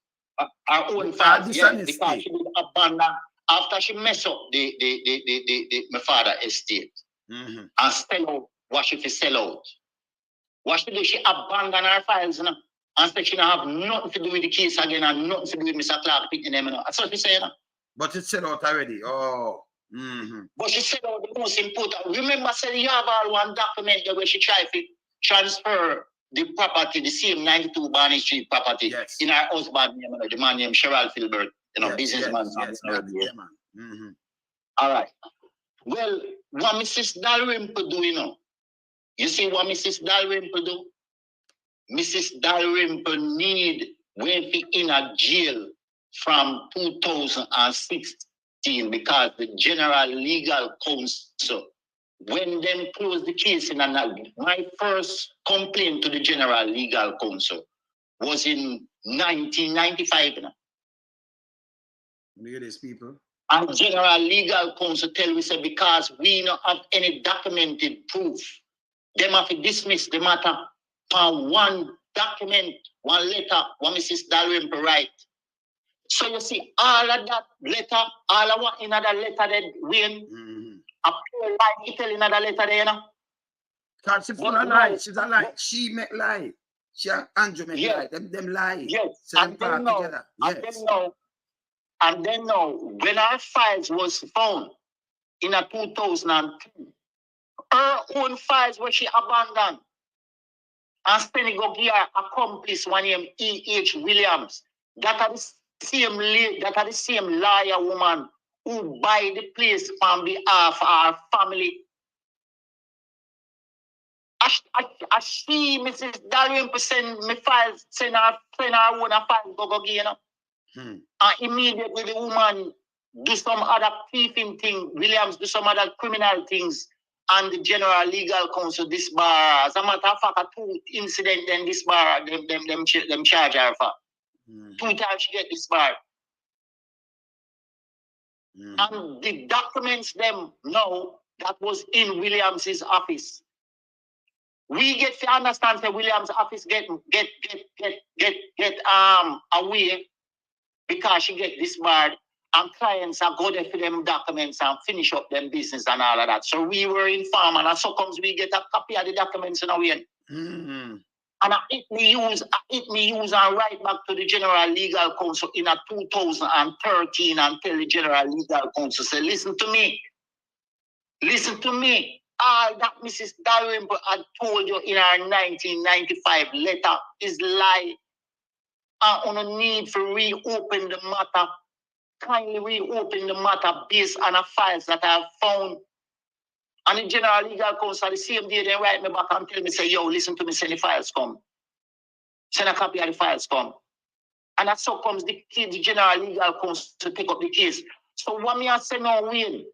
Our own files, yeah, because she did abandon after she messed up my father estate and sell out what she sell out. What she do? She abandoned her files, you know, and said she don't have nothing to do with the case again and nothing to do with Mr. Clarke picking them, you know. That's what she said, you know. But it's set out already. Oh. But she said out the most important. Remember, said you have all one document where she tried to transfer the property, the same 92 Barney Street property, in her husband name, the man named Dalrymple-Philibert, you know, businessman. All right. Well, what Mrs. Dalrymple do, you know? You see what Mrs. Dalrymple do? Mrs. Dalrymple need when she in a jail from 2016 because the General Legal Counsel, when them closed the case in my first complaint to the General Legal Counsel was in 1995. You know? Look at these people. And General Legal Counsel tell me, say, because we don't have any documented proof, them have to dismiss the matter for one document, one letter, what Mrs. Dalrymple write. So you see, all of that letter, all of what in another letter that when appear like he tell another letter there, you know. Because she's full of lies. She's a lie. She make lie. She and Andrew make lie. Them lie. Yes. So them part together. Yes. And then now, when our files was found in a 2002, her own files were she abandoned. And Spenny go give her accomplice one named E.H. Williams. That are the same lawyer woman who buy the place on behalf of our family. I see Mrs. Dalrymple send me files, send her own files go give, you know. And immediately the woman do some other thieving thing, Williams do some other criminal things, and the General Legal Counsel disbar. As a matter of fact, a 2 incident then disbar them charge her for. 2 times she get disbarred. And the documents them know that was in Williams's office We get to understand that Williams' office get away because she get disbarred and clients are go there for them documents and finish up them business and all of that. So we were informed, and so comes we get a copy of the documents in a way. Mm-hmm. And it me use and write back to the General Legal Counsel in a 2013 and tell the General Legal Counsel, say, listen to me. All that Mrs. Dalrymple had told you in our 1995 letter is lie. And on a need for reopen the matter. Kindly reopen the matter based on the files that I have found. And the General Legal Counsel the same day they write me back and tell me, say, yo, listen to me, send the files come. Send a copy of the files come. And that's so comes the General Legal Counsel to take up the case. So what me I say now, Wayne,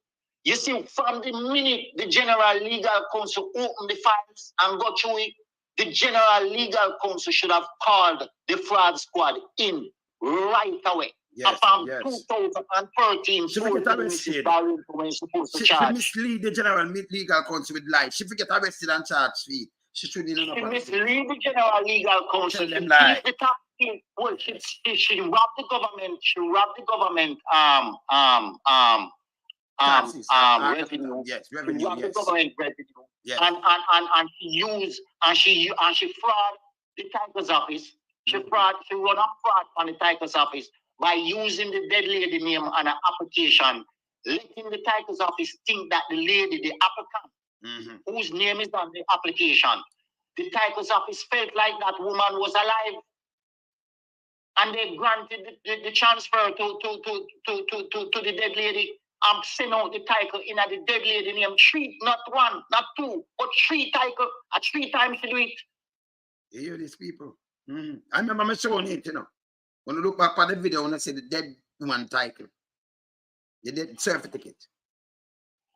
you see, from the minute the General Legal Counsel opened the files and got through it, the General Legal Counsel should have called the fraud squad in right away. Yes, From yes. 2013, She forget arrested. When supposed to She charge. mislead the General Legal Counsel with lies. She forget arrested and charged fee. She shouldn't even She know. mislead the General Legal Counsel. Tell them lie. The top thing, well, she robbed the government. She robbed the government. Taxes. Revenue. Yes, She revenue. robbed the Yes. government revenue. Yes. And she used and she fraud the Tigers office. She run a fraud on the Tigers office by using the dead lady name on an application, letting the Tigers office think that the lady, the applicant, whose name is on the application, the Tigers office felt like that woman was alive, and they granted the transfer to the dead lady. I'm sending out the title in the dead lady name. Three, not one, not two, but three title. At 3 times to do it. You hear these people? I remember me showing it, you know. When you look back at the video, when I say the dead woman title, the dead certificate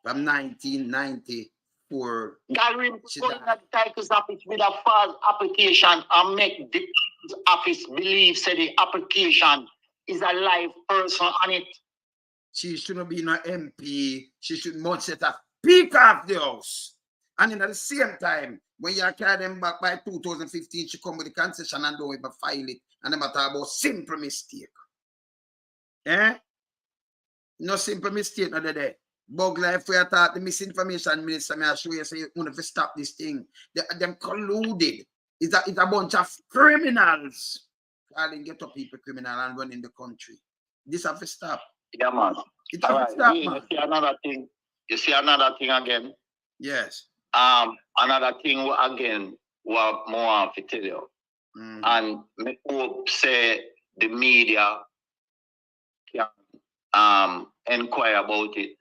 from 1994. Dalrymple going at the title's office with a false application and make the office believe say the application is a live person on it. She shouldn't be no MP. She should much set a peak off the house. And in at the same time, when you carry them back by 2015, she come with the concession and don't even file it. And them talk about simple mistake. Eh? No simple mistake, not there. Bug life, we thought the misinformation minister, may I show you, say, you want to stop this thing. Them colluded. It's a bunch of criminals. Calling get up people criminal and running the country. This have to stop. Yeah, man. It have to stop, man. You see another thing. You see another thing again. Yes. Another thing again, what more I have to tell you. And me hope say the media can inquire about it.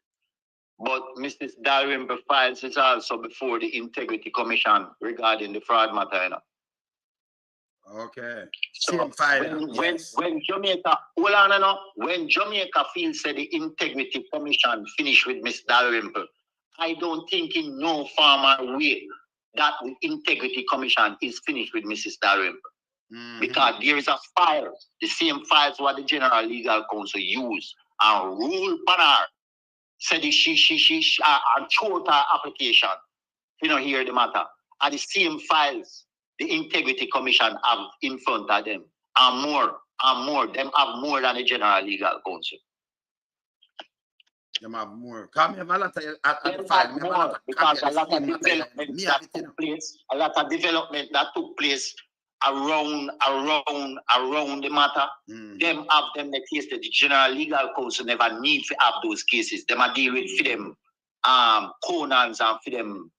But Mrs. Dalrymple files is also before the Integrity Commission regarding the fraud matter. You know? Okay. So Same file. when Jamaica, hold on, no, when Jamaica feels that the Integrity Commission finished with Miss Dalrymple, I don't think in no formal way that the Integrity Commission is finished with Mrs. Dalrymple. Because there is a file, the same files what the General Legal Counsel use and rule upon her. Said she short her application. You know, hear the matter. And the same files the Integrity Commission have in front of them. And more. Them have more than the General Legal Counsel. Them have more. Come have a lot of the file. Because a lot of development that took place around the matter. Them have them the case that the General Legal Counsel never need to have those cases. Them are deal with for them conans and for them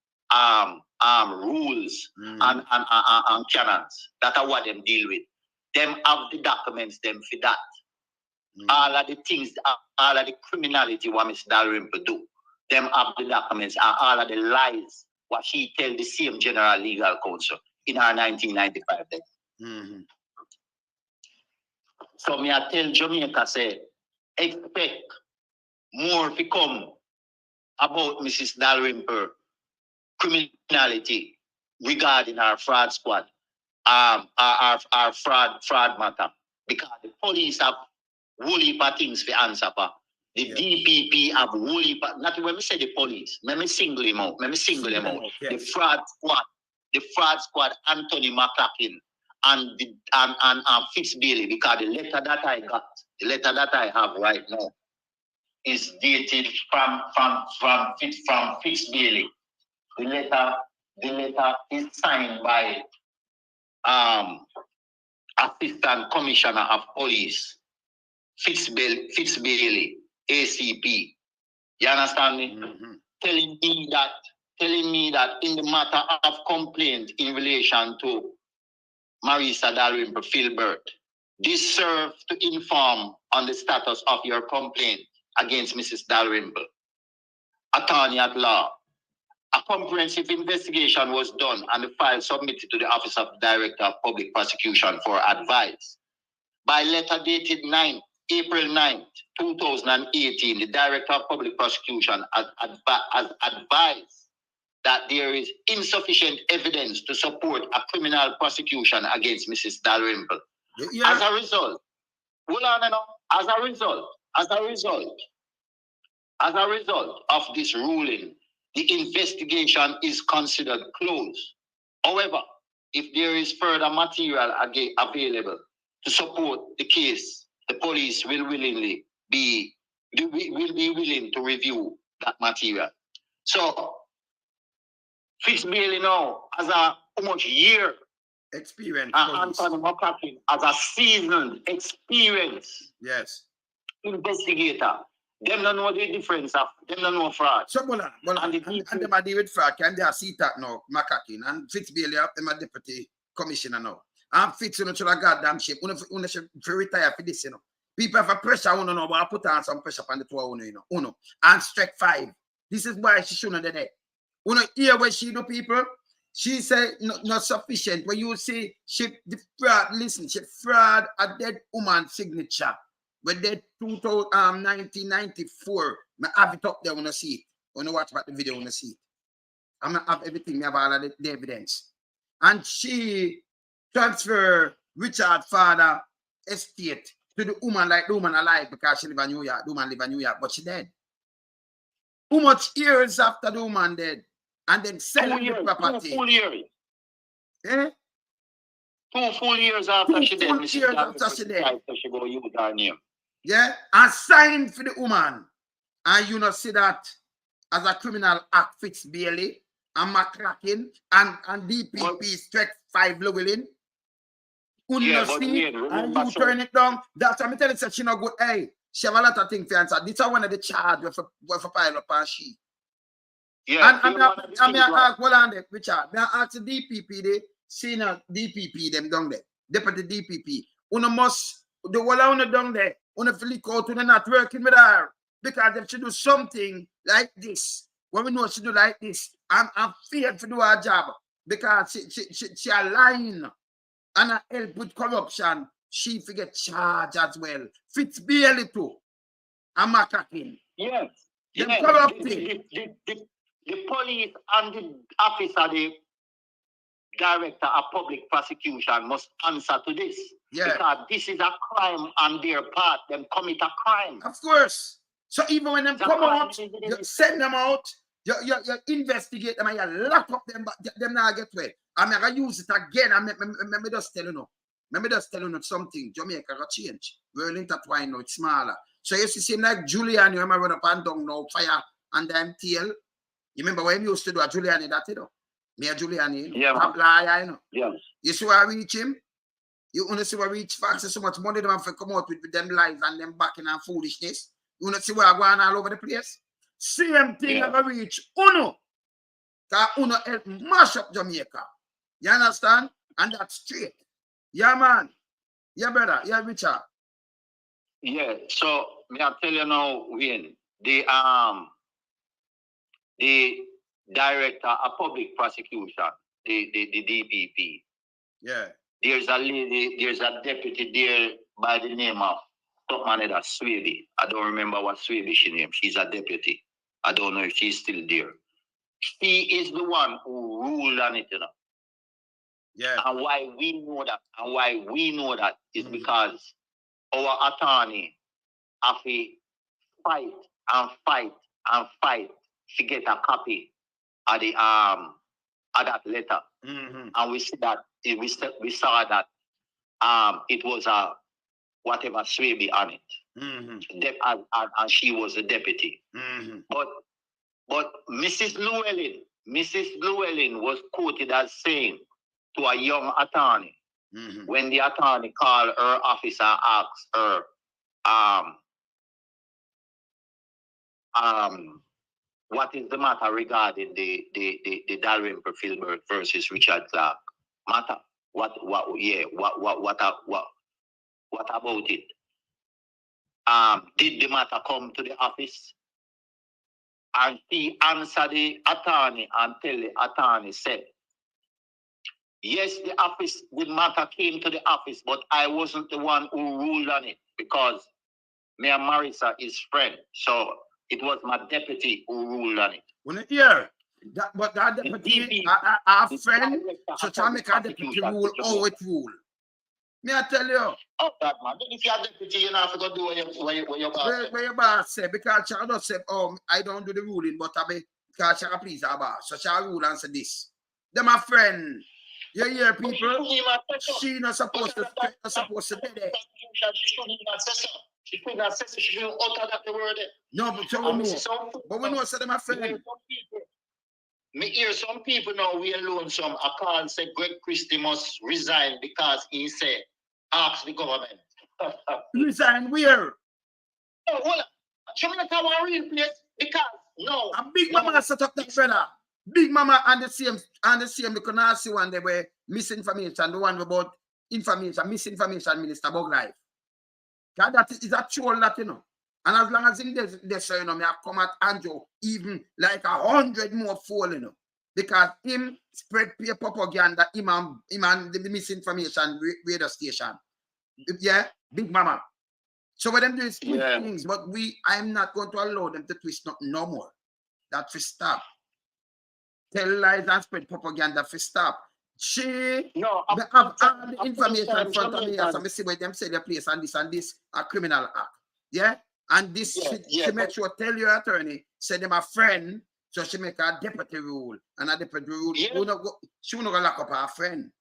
rules and canons. That are what them deal with. Them have the documents them for that. All of the things, all of the criminality what Ms. Dalrymple do. Them have the documents and all of the lies what she tell the same General Legal Counsel in her 1995 day. So me I tell Jamaica say, expect more to come about Mrs. Dalrymple criminality regarding our fraud squad, our fraud matter. Because the police have whole heap of things for answer for. The DPP have whole heap of, not when we say the police, let me single him out. Yeah. The fraud squad the fraud squad, Anthony McClacken, and Fitz Bailey, because the letter that I got, the letter that I have right now, is dated from Fitz Bailey. The letter is signed by Assistant Commissioner of Police Fitz Bailey, ACP. You understand me? Mm-hmm. Telling me that in the matter of complaint in relation to Marisa Dalrymple-Philibert, this serves to inform on the status of your complaint against Mrs. Dalrymple. Attorney at law. A comprehensive investigation was done and the file submitted to the Office of Director of Public Prosecution for advice. By letter dated April 9th, 2018, the Director of Public Prosecution has advised that there is insufficient evidence to support a criminal prosecution against Mrs. Dalrymple. Yeah. As a result, hold on now. As a result of this ruling, the investigation is considered closed. However, if there is further material available to support the case, the police will be willing to review that material. So, Fitz Bailey now has a how much year Experience. Anthony McClacken as a seasoned, experienced investigator. Them don't know the difference of them don't know fraud. So and them are deal with fraud. Can they see that now, McClacken and Fitz Bailey them a deputy commissioner now. And Fitz you know to a goddamn shape. Una should retire for this, you know. People have a pressure on know, but I put on some pressure on the two you know. Uno and strike 5. This is why she shouldn't have done it. Uno hear what she do, people. She said not sufficient. When you say she fraud, listen, she fraud a dead woman signature. With that 1994, I have it up there when I see it. When I watch about the video, when I see it. I'm gonna have everything, I have all of the evidence. And she transferred Richard's father estate to the woman like the woman alive because she live in New York. The woman live in New York, but she dead. How much years after the woman dead? And then selling the property. 2 full years. Eh? 2 full years after she dead. 2 full years after she dead. So she go use her name. Yeah, and signed for the woman. And you know see that as a criminal act Fitz Bailey and McClacken and DPP strike 5 Llewellyn. Yeah, see, and you turn it down. That's what I'm telling you, she not good. Hey, she have a lot of things to answer. This is one of the charges with a pile up and she. Yeah, and I'm ask hold on there, Richard. I ask the DPP, they senior DPP them down there. Deputy DPP. Una must the whole on down there. Una flick out to not working with her. Because if she do something like this, when we know she do like this, I'm feared to do her job. Because she a lying and a help with corruption. She forget charge as well. Fitz Bailey too. I'm attacking. Yes. The police and the officer, the Director of Public Prosecution must answer to this. Yeah. Because this is a crime on their part. Them commit a crime. Of course. So even when them come out, you send them out, you investigate them and you lock up them, but them not get away. I'm going to use it again. I'm just telling you. Let me just tell you something. Jamaica got change. We're intertwined now. It's smaller. So you see, like Julian, you remember run up and down now, fire and them tail. You remember when you used to do a Giuliani that, you know? Me a Giuliani, you know? Yeah, top liar, you know? Yeah. You see where I reach him? You want to see where I reach facts so much money them have to come out with them lies and them backing and foolishness. You want to see where I go on all over the place? Same thing I reach Uno. Because Uno help mash up Jamaica. You understand? And that's straight. Yeah, man. Yeah, brother. Yeah, Richard. Yeah, so me I tell you now, Wayne, the Director of Public Prosecution, the DPP. Yeah. There's a lady, there's a deputy there by the name of Topman Swaby. I don't remember what Swaby she name. She's a deputy. I don't know if she's still there. She is the one who ruled on it, you know. Yeah. And why we know that is because our attorney have to fight to get a copy of the of that letter. and we see that we saw that it was a whatever Swaby on it. And she was a deputy. But Mrs. Llewellyn was quoted as saying to a young attorney, when the attorney called her office and asked her, what is the matter regarding the Dalrymple-Philibert versus Richard Clarke matter? What about it? Did the matter come to the office? And he answered the attorney and tell the attorney said, yes, the matter came to the office, but I wasn't the one who ruled on it because me and Marissa is friend. So it was my deputy who ruled on it. When it hear that, but that deputy, our friend, so to make a deputy rule, how it rule. Me I tell you. Oh, that man. Then if you're a deputy, you know, have to go do what your boss said. Where your boss say, because she just said, oh, I don't do the ruling, but I be, because she please her boss. So she rule and say this. Them my friend. You hear people? She not supposed to be there. She shouldn't even say so. She couldn't have said so. She shouldn't utter that the word. No, but so we know. But we know, so them my friend. Me hear some people now, we alone some, I can't say Greg Christie must resign because he said, ask the government. Resign where? Oh, hold on. Show me the one real place because, no. And Big Mama set up that brother. Big Mama and the same, the Konasi one, they were misinformation, the one about misinformation minister Bug Life. That is a troll that, you know. And as long as in this, you know, me have come at Andrew, even like 100 more fall, you know. Because him spread peer propaganda, him and the misinformation radio station. Yeah, Big Mama. So what them do is twist things, but I'm not going to allow them to twist nothing no more. That for stop. Tell lies and spread propaganda for stop. She have all the information in front of me, so I see where them say they place and this a criminal act. Yeah? And this she make sure tell your attorney, say them a friend, so she make a deputy rule. And a deputy rule, she will not go lock up her friend.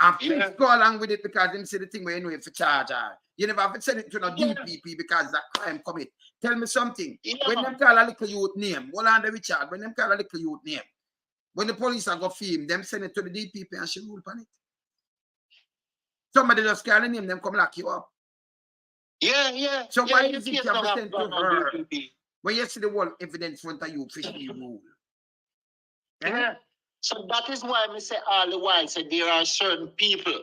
And please go along with it because them say the thing where you know if you charge her. You never have said it to no DPP because that crime commit. Tell me something. When them call a little youth name, hold on the Richard, when them call a little youth name, when the police are go film, them send it to the DPP and she rule upon it. Somebody just call the name, them come lock you up. Yeah. So why is it you have to send to her when you see the whole evidence in front of you, fishy rule? Yeah. So that is why I say all the while, say there are certain people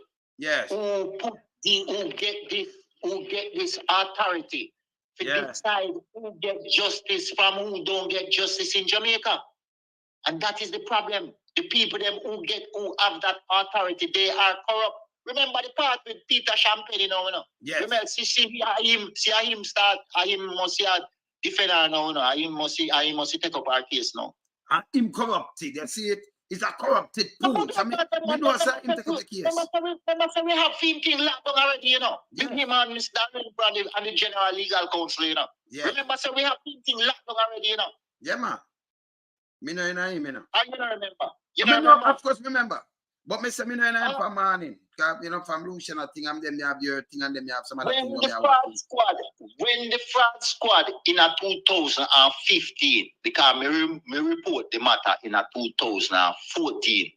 who get this authority to decide who get justice from who don't get justice in Jamaica. And that is the problem. The people who have that authority, they are corrupt. Remember the part with Peter Champagne, you know? Yes. Remember, see him start, him must defend her now, him must take up our case now. And him corrupted, you see it? He's a corrupted fool. So we know that him take up the case. We have thinking locked down already, you know. With him and Mr. Dalrymple and the General Legal Counsel, you know. Yeah. Remember, so we have thinking locked down already, you know. Yeah, man. Me know him, you know. And you don't remember. Of course, remember. But me say me know him from morning. Because, you know, from Lucian, I think I'm them, they have your thing and them, they have some other thing. When the fraud squad in a 2015, because me report the matter in a 2014,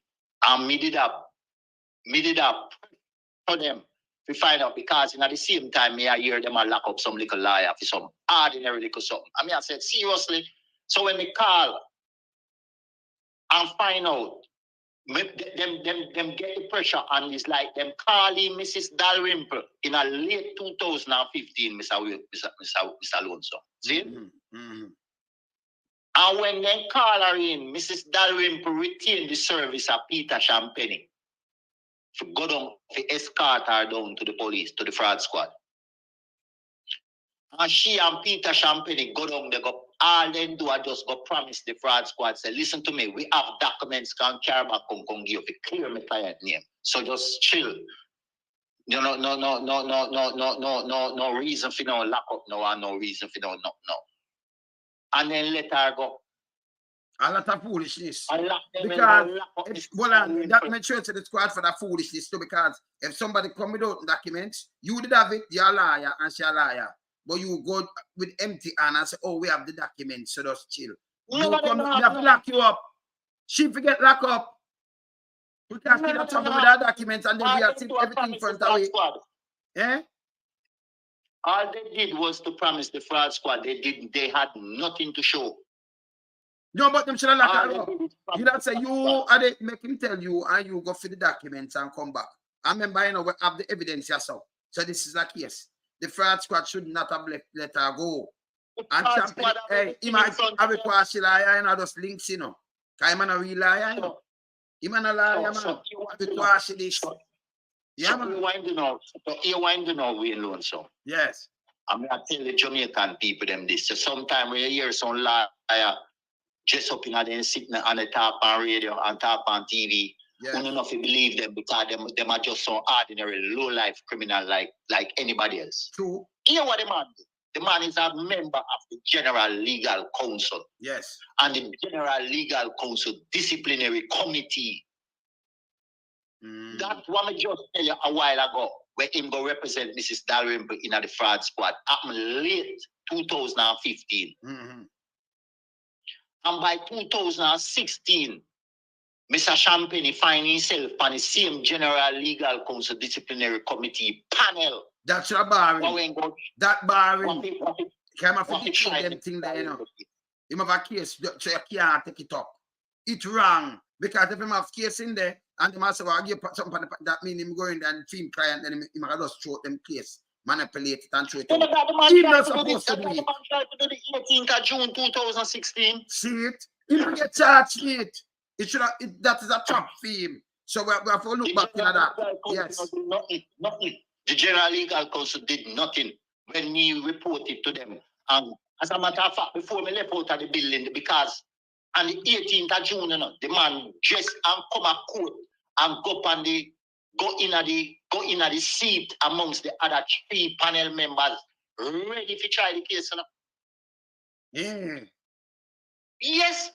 and me did up for them to find out because at the same time me I hear them a lock up some little liar for some ordinary little something. I mean I said seriously. So when they call and find out, them get the pressure and it's like them calling Mrs. Dalrymple in a late 2015, Mr. Alonso. See? And when they call her in, Mrs. Dalrymple retained the service of Peter Champagne to go down, to escort her down to the police, to the fraud squad. And she and Peter Champagne go down, they go, all they do are just go promise the fraud squad, say, listen to me, we have documents, can carry back, come give you, clear my client name. So just chill. No reason for no lock up, no reason for no. And then let her go. A lot of foolishness. I lock them Because in, lock up if, the well, stand that makes sure to the squad for that foolishness too, because if somebody come without documents, you did have it, you're a liar and she's a liar. But you go with empty hand and say, oh, we have the documents, so just chill. You come, we have to lock you up. She forget lock up. Because she not trouble with her documents and then we have seen everything front away. Eh? All they did was to promise the fraud squad. They had nothing to show. No, but them should have locked her All up. they did is You promise don't say the you fraud are they make him tell you and you go for the documents and come back. I remember, you know, we have the evidence yourself. So this is a case. The fraud squad should not have let her go. The And fraud champion, squad have hey, he everything in might front have of a quasi liar and those links, you know. Because I'm not a real liar, you know. He's not a liar, man. So you want The to know. quasi this. So Yeah, you man. wind to know. So you wind to know we alone. So Yes. I'm gonna tell the Jamaican people them this. So sometime when you hear some liar dress up in them sitting on the top on radio and top on TV, Yes. you don't know if you believe them because them are just so ordinary, low life criminal like anybody else. True. Hear what the man do. The man is a member of the General Legal Council Yes. and the General Legal Council Disciplinary Committee. That's what I just tell you a while ago, where him go represent Mrs. Dalrymple in the fraud squad. Happened late 2015. And by 2016, Mr. Champagne find himself on the same General Legal Council Disciplinary Committee panel. That's your barring. That barring. Come off what the try them thing there, you know. Him have a case, so you can't take it up. It's wrong. Because if him have case in there, and the master will give something that means him going there and film client, then he might just throw them case, manipulate it and throw it out. He's not supposed to do it. The man tried to do the 18th of June 2016. See it? He will get charged with it. It should have, that is a trap for him. So we have to look back into that. Yes. Nothing. The General Legal Council did nothing when he reported to them. And as a matter of fact, before we left out of the building, because on the 18th of June, you know, the man dressed and come a court and go in the seat amongst the other 3 panel members, ready to try the case. You know? Yeah. Yes,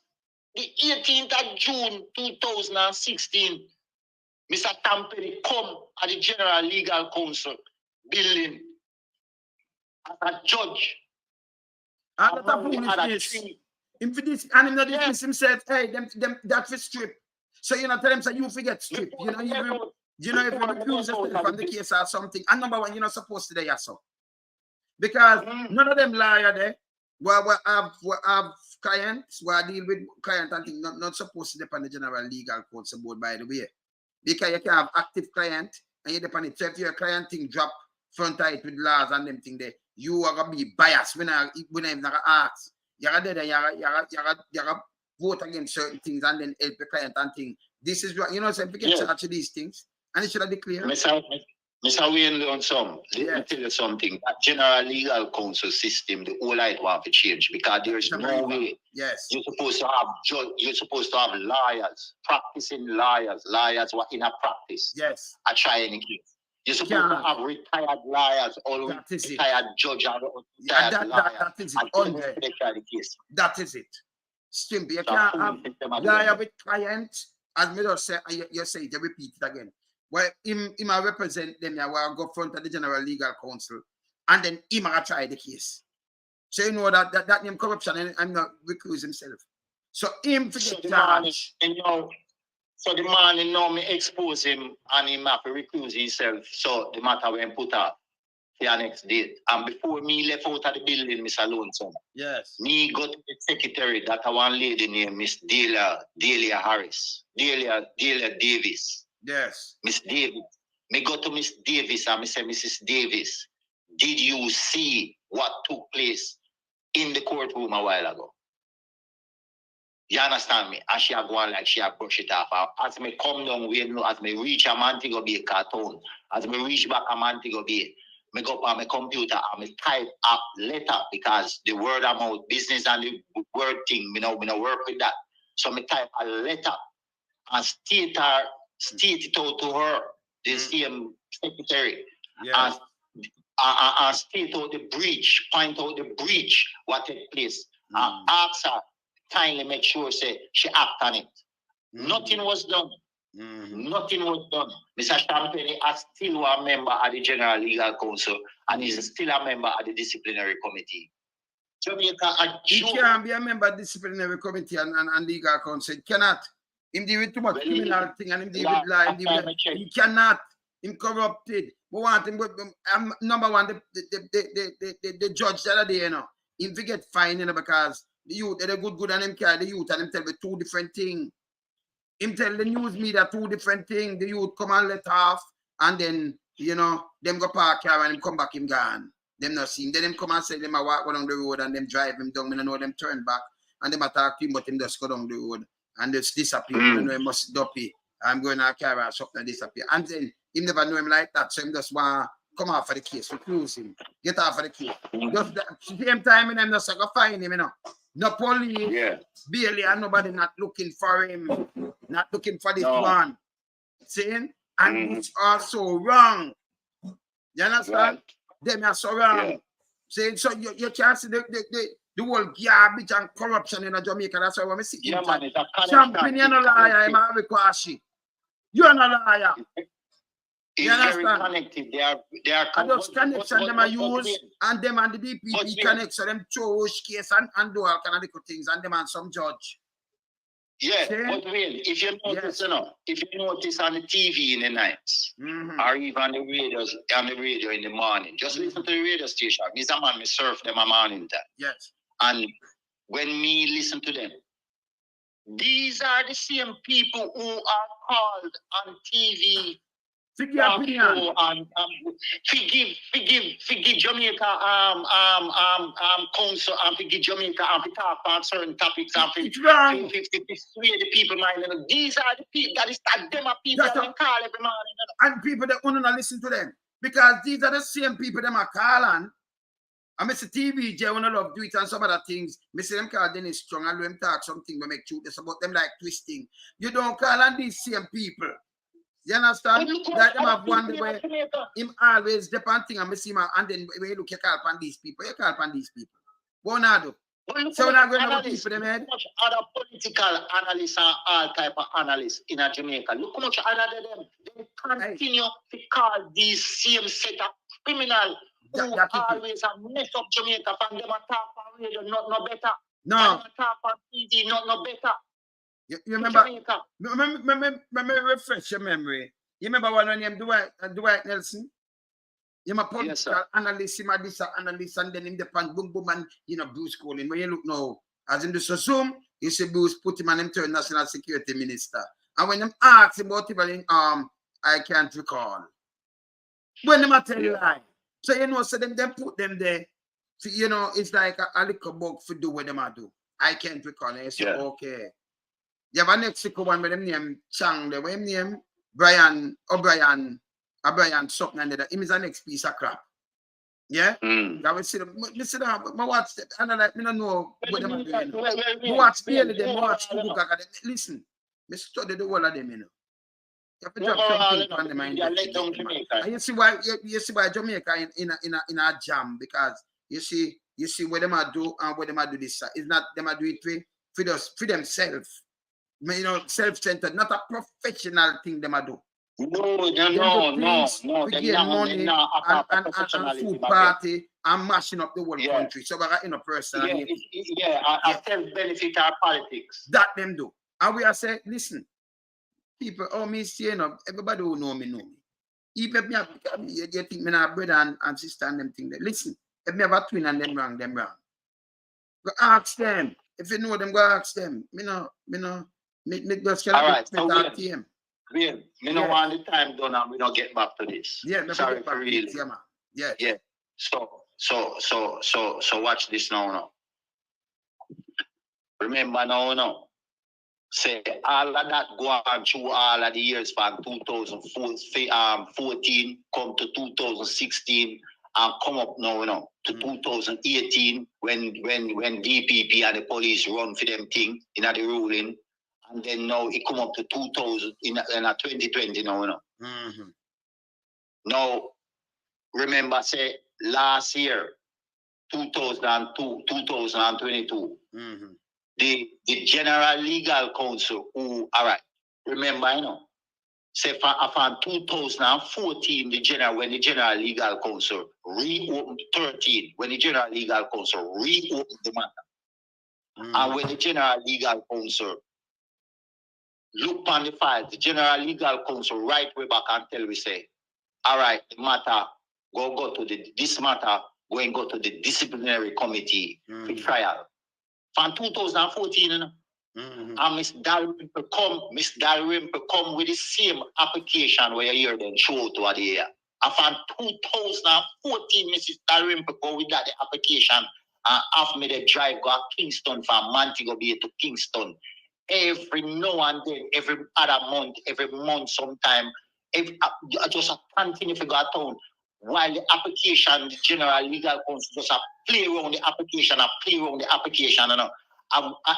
the 18th of June 2016, Mr. Tampere come at the General Legal Council building as a judge. And that's a foolishness. Him for this, and him not dismiss himself, hey, them that for strip. So you know, tell them, so you forget strip. You know, if you recuse yourself from the case or something. And number one, you're not supposed to do yourself. Because none of them liar there. We have clients, we deal with clients and things, not supposed to depend on the General Legal Council board, by the way. Because you can have active client and you depend on it. So if your client thing drop front of it with laws and them thing there, you are gonna be biased when I even ask. You're gonna vote against certain things and then help the client and thing. This is what you know, so if you get charged of these things, and it should have declared. Mr. Wayne on some. Let me tell you something. That General Legal Council system, the whole light want to change because there's no way. Yes. You're supposed to have you're supposed to have lawyers, practicing lawyers who are in a practice. Yes. I try any case. You're supposed to have retired lawyers or retired judge and retired lawyers. That is it. That is it. Stimpy. You can't have lawyer with clients, as me just say, you say it, you repeat it again. Well, him represent them, I will go front of the General Legal Council, and then him will try the case. So you know that name corruption, and I'm not recuse himself. So him to get charged. So the man, you know, me expose him and him have to recuse himself. So the matter when put up for the next date. And before me left out of the building, Mr. Lonesome. Yes. Me go to the secretary, that one lady named Miss Delia Davis. Yes. Miss Davis. Me go to Miss Davis and me say, Mrs. Davis, did you see what took place in the courtroom a while ago? You understand me? And she are going like she are brush it off. As me come down, as me reach a Montego Bay cartoon, as me reach back a Montego Bay, me go up on my computer and me type up letter because the word of mouth business and the word thing, me no work with that. So me type a letter and state it out to her, the same secretary, and state out the breach, point out the breach, what took place, and ask her kindly make sure say she act on it. Nothing was done. Nothing was done. Mr. Champagne is still a member of the General Legal Council and is still a member of the Disciplinary Committee. Jamaica, he can't be a member of the Disciplinary Committee and Legal Council. He cannot. Him deal with too much criminal thing and him deal with lie. He cannot. Him corrupted. We want him. Number one, the judge the other day, you know, him to get fined, you know, because the youth, they're good and them carry the youth and them tell me two different things. Him tell the news media two different things. The youth come and let off, and then, you know, them go park car and him come back, him gone. Them not see him. Then him come and say them a walk along the road and them drive him down. I know them turn back and them attack him, but him just go down the road and just disappear. You know, he must dopey. I'm going to carry or something and disappear. And then him never know him like that, so him just want come off of the case, recluse him, get off of the case. Just the same time in them just go find him, you know. No police, barely, and nobody not looking for him, not looking for this one. Saying, and it's also wrong. You understand? Them are so wrong. Saying, so you can't see the whole garbage and corruption in Jamaica. That's why we see him. Champion, you're not a liar, I'm a Kwashi. You're not a liar. You understand? Very connected. They are and those connections them are used, and them and the DPP connect, so them choose case and do all kind of little things, and them and some judge. Yeah, but really, if you notice, you know, if you notice on the TV in the nights, or even on the radio in the morning, just listen to the radio station. Me's a man, me surf them a morning time. Yes. And when me listen to them, these are the same people who are called on TV. Opinion. Forgive Jamaica council and forgive Jamaica and to talk about certain topics and to sway the people mind. These are the people that is them are people that call every morning. And people that want to listen to them. Because these are the same people that are calling. And Mr. TVJ wanna love do it and some other things. Mr. them call Dennis Strong and them talk something we make truth. It's about them like twisting. You don't call on these same people. You understand? That them have one way him always depend thing and see him and then when you look you call upon these people, you call upon these people. What now do? So we're not going to people them head. Much other political analysts and all type of analysts in Jamaica. Look how much other them they continue to call these same set of criminal who always have messed up Jamaica from them attack on radio, no better. No. Attack on TV, no better. You remember, refresh your memory. You remember one name Dwight Nelson? You're a political analyst, him a this analyst, and then him depend boom boom and you know Bruce calling. When you look now, as in the Zoom, you see Bruce put him on him to National Security Minister. And when them ask him about him, I can't recall. When them tell you lie. So you know, so them put them there. So, you know, it's like a little bug for do what them do. I can't recall. And you say, okay. You have a Mexico one with them name Chang, the way name Brian O'Brien, something and that. Him is the next piece of crap. Yeah? That will see them. Listen, I watch them. And I like, I don't know what them are doing. I watch barely them, watch the book. Listen, I study the whole of them, you know. You have to drop something on them and you see why Jamaica in a jam, because you see what them are do and what them are do this. It's not them are do it for themselves. You know, self-centered, not a professional thing them do. No. We get money and food party and mashing up the whole country. So we're in a person. I self-benefit our politics. That them do. And we are saying, listen, people, me say, you know, everybody who know me. Even if you think me now brother and sister and them thing, listen, if me have a twin and them wrong. Go ask them. If you know them, go ask them. Me no. Me just all right, so we don't want the time done and we don't get back to this. Yeah, sorry for real. Yeah, man. Yeah. So watch this now. Remember now. Say all of that go on through all of the years from 2014 come to 2016 and come up now to 2018 when DPP and the police run for them thing in the ruling. And then now it come up to 2000 in 2020 now. Now, remember, say last year, 2022, the general legal counsel who, all right, remember, you know, say from 2014, when the general legal counsel reopened 13, when the general legal counsel reopened the matter, and when the general legal counsel look on the files, the general legal counsel right way back and tell we say, all right, the matter go to this matter going go to the disciplinary committee for trial. From 2014, you know, and Miss Dalrymple come with the same application where you hear them show to the year. And from 2014, Mrs. Dalrymple go with that the application and after me the drive go to Kingston from Montego Bay to Kingston. Every now and then, every month sometime, I just continue to go town. While the application, the general legal counsel just play around the application, you know.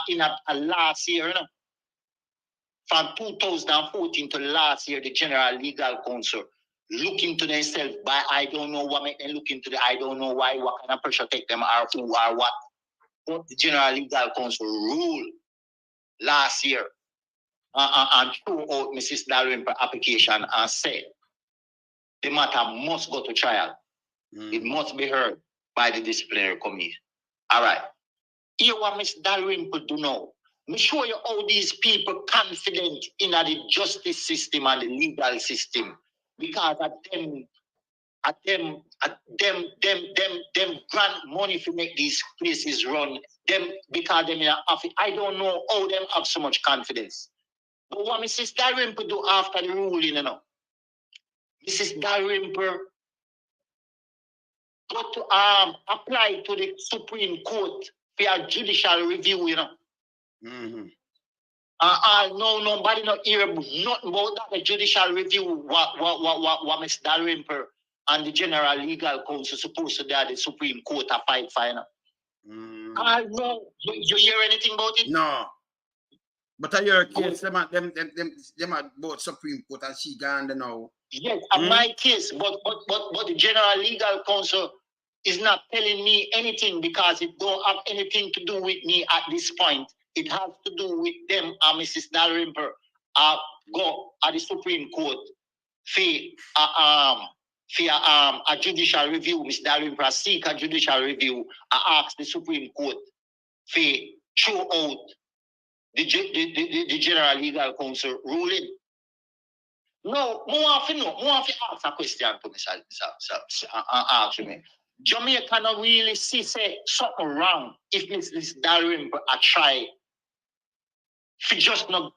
In a last year, you know, from 2014 to last year, the general legal counsel look into themselves by I don't know what make them look into the I don't know why, what kind of pressure take them or who or what. But the general legal counsel rule last year and threw out Mrs. Dalrymple application and said the matter must go to trial. It must be heard by the disciplinary committee. All right. Here what Ms. Dalrymple do now. Me show you how these people confident in the justice system and the legal system. Because them grant money to make these places run. Them because them in a office. I don't know how them have so much confidence. But what Mrs. Dalrymple do after the ruling, you know? Mrs. Dalrymple got to apply to the Supreme Court for a judicial review, you know. No, nobody not hear nothing about that. The judicial review, what Mrs. Dalrymple and the General Legal Counsel supposed to do at the Supreme Court a fight final. I know. You hear anything about it? No. But I hear a case, them at both Supreme Court and she gone there now. Yes, my case, but the General Legal Counsel is not telling me anything because it don't have anything to do with me at this point. It has to do with them and Mrs. Dalrymple go at the Supreme Court for a judicial review. Mrs. Dalrymple seek a judicial review. I ask the Supreme Court for throw out the General Legal Counsel ruling. No, more often ask a question to me. Jamaica not really see say something wrong if Mrs. Dalrymple try to just not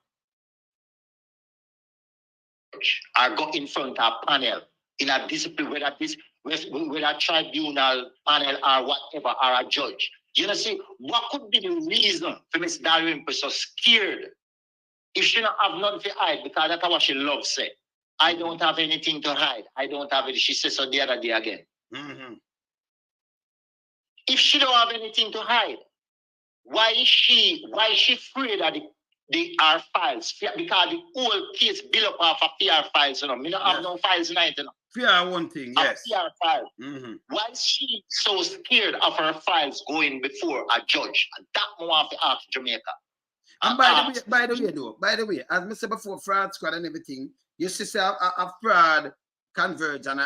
or go in front of a panel in a discipline, whether a tribunal panel or whatever, or a judge. You know, see, what could be the reason for Miss Dalrymple so scared if she don't have nothing to hide? Because that's what she loves say. I don't have anything to hide. I don't have it. She said so the other day again. If she don't have anything to hide, why is she afraid of our files? Because the whole case built up off of PR files, you know. Me don't have no files in it, you know. PR one thing, yes. PR file. Why is she so scared of her files going before a judge? And that more have to ask Jamaica. And by the way, as I said before, fraud squad and everything, you see a fraud converge and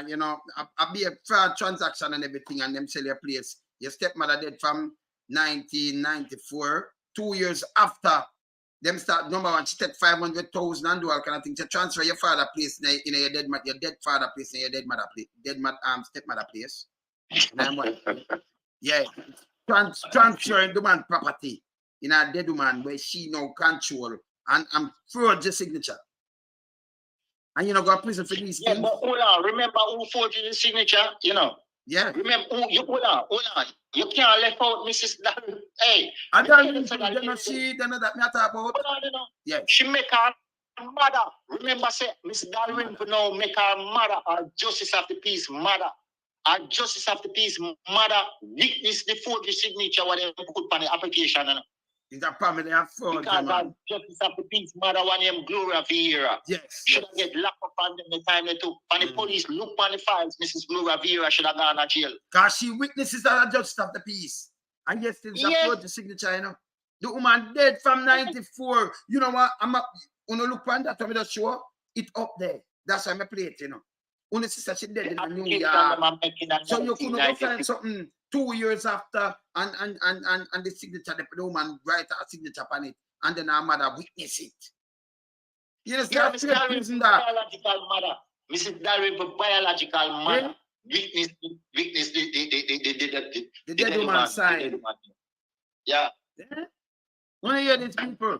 you know, a be a fraud transaction and everything, and them sell your place. Your stepmother dead from 1994, 2 years after them start. Number one, she take 500,000 and do all kind of things to transfer your father place in your dead father place in your dead mother place, stepmother place. Yeah, transferring the man property in a dead woman where she no control and forge the signature. And you know, go to prison for these things. But hold on, remember who forged the signature? You know. Yeah. Remember who you hold on. You can't left out Mrs. Dalrymple. Hey. I don't see that me talk about. Hold on, you know. Yeah. She make her mother. Remember, say Miss Dalrymple now make her mother or justice of the peace mother. Our justice of the peace mother witness the forged signature what they put on the application. You know. Is that family have fraud? Because our justice of the peace mother one name Gloria Vieira. Yes. Should have get locked up on them the time they took. And the police look on the files, Mrs. Gloria Vieira should have gone to jail. Because she witnesses that justice of the peace. And yes, there's a forged signature, you know. The woman dead from 94. You know what? When you look on that, I'm just show it up there. That's why I play it, you know. When the sister she dead in the New York. So you couldn't go find something 2 years after and the signature, the woman write a signature on it, and then her mother witness it. You understand? Yeah, Mrs. Dalrymple, biological mother. Mrs. Dalrymple, biological mother. Witness the dead woman sign. Yeah. When you hear these people,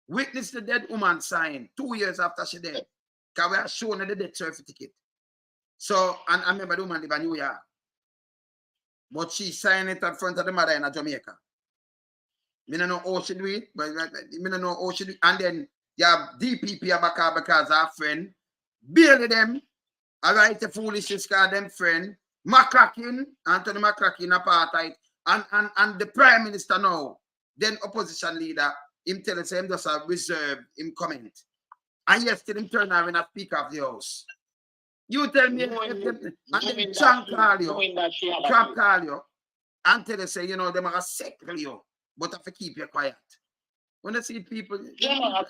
witness the dead woman sign 2 years after she dead. Because we are shown the death certificate. So, and I remember the woman live in New York. But she signed it in front of the mother in Jamaica. I don't know how she do it, but I don't know how she do it. And then you have DPP back because our friend, bail them, I write the foolishness called them friend, McCracken, Anthony McCracken apartheid, and the Prime Minister now, then opposition leader, him tell us him just a reserve him comment. And yesterday him turn around and speak of the house. You tell me, and then John call you, Trump call you, and tell us say, you know, them are settle you, but have to keep you quiet. When I see people, yeah,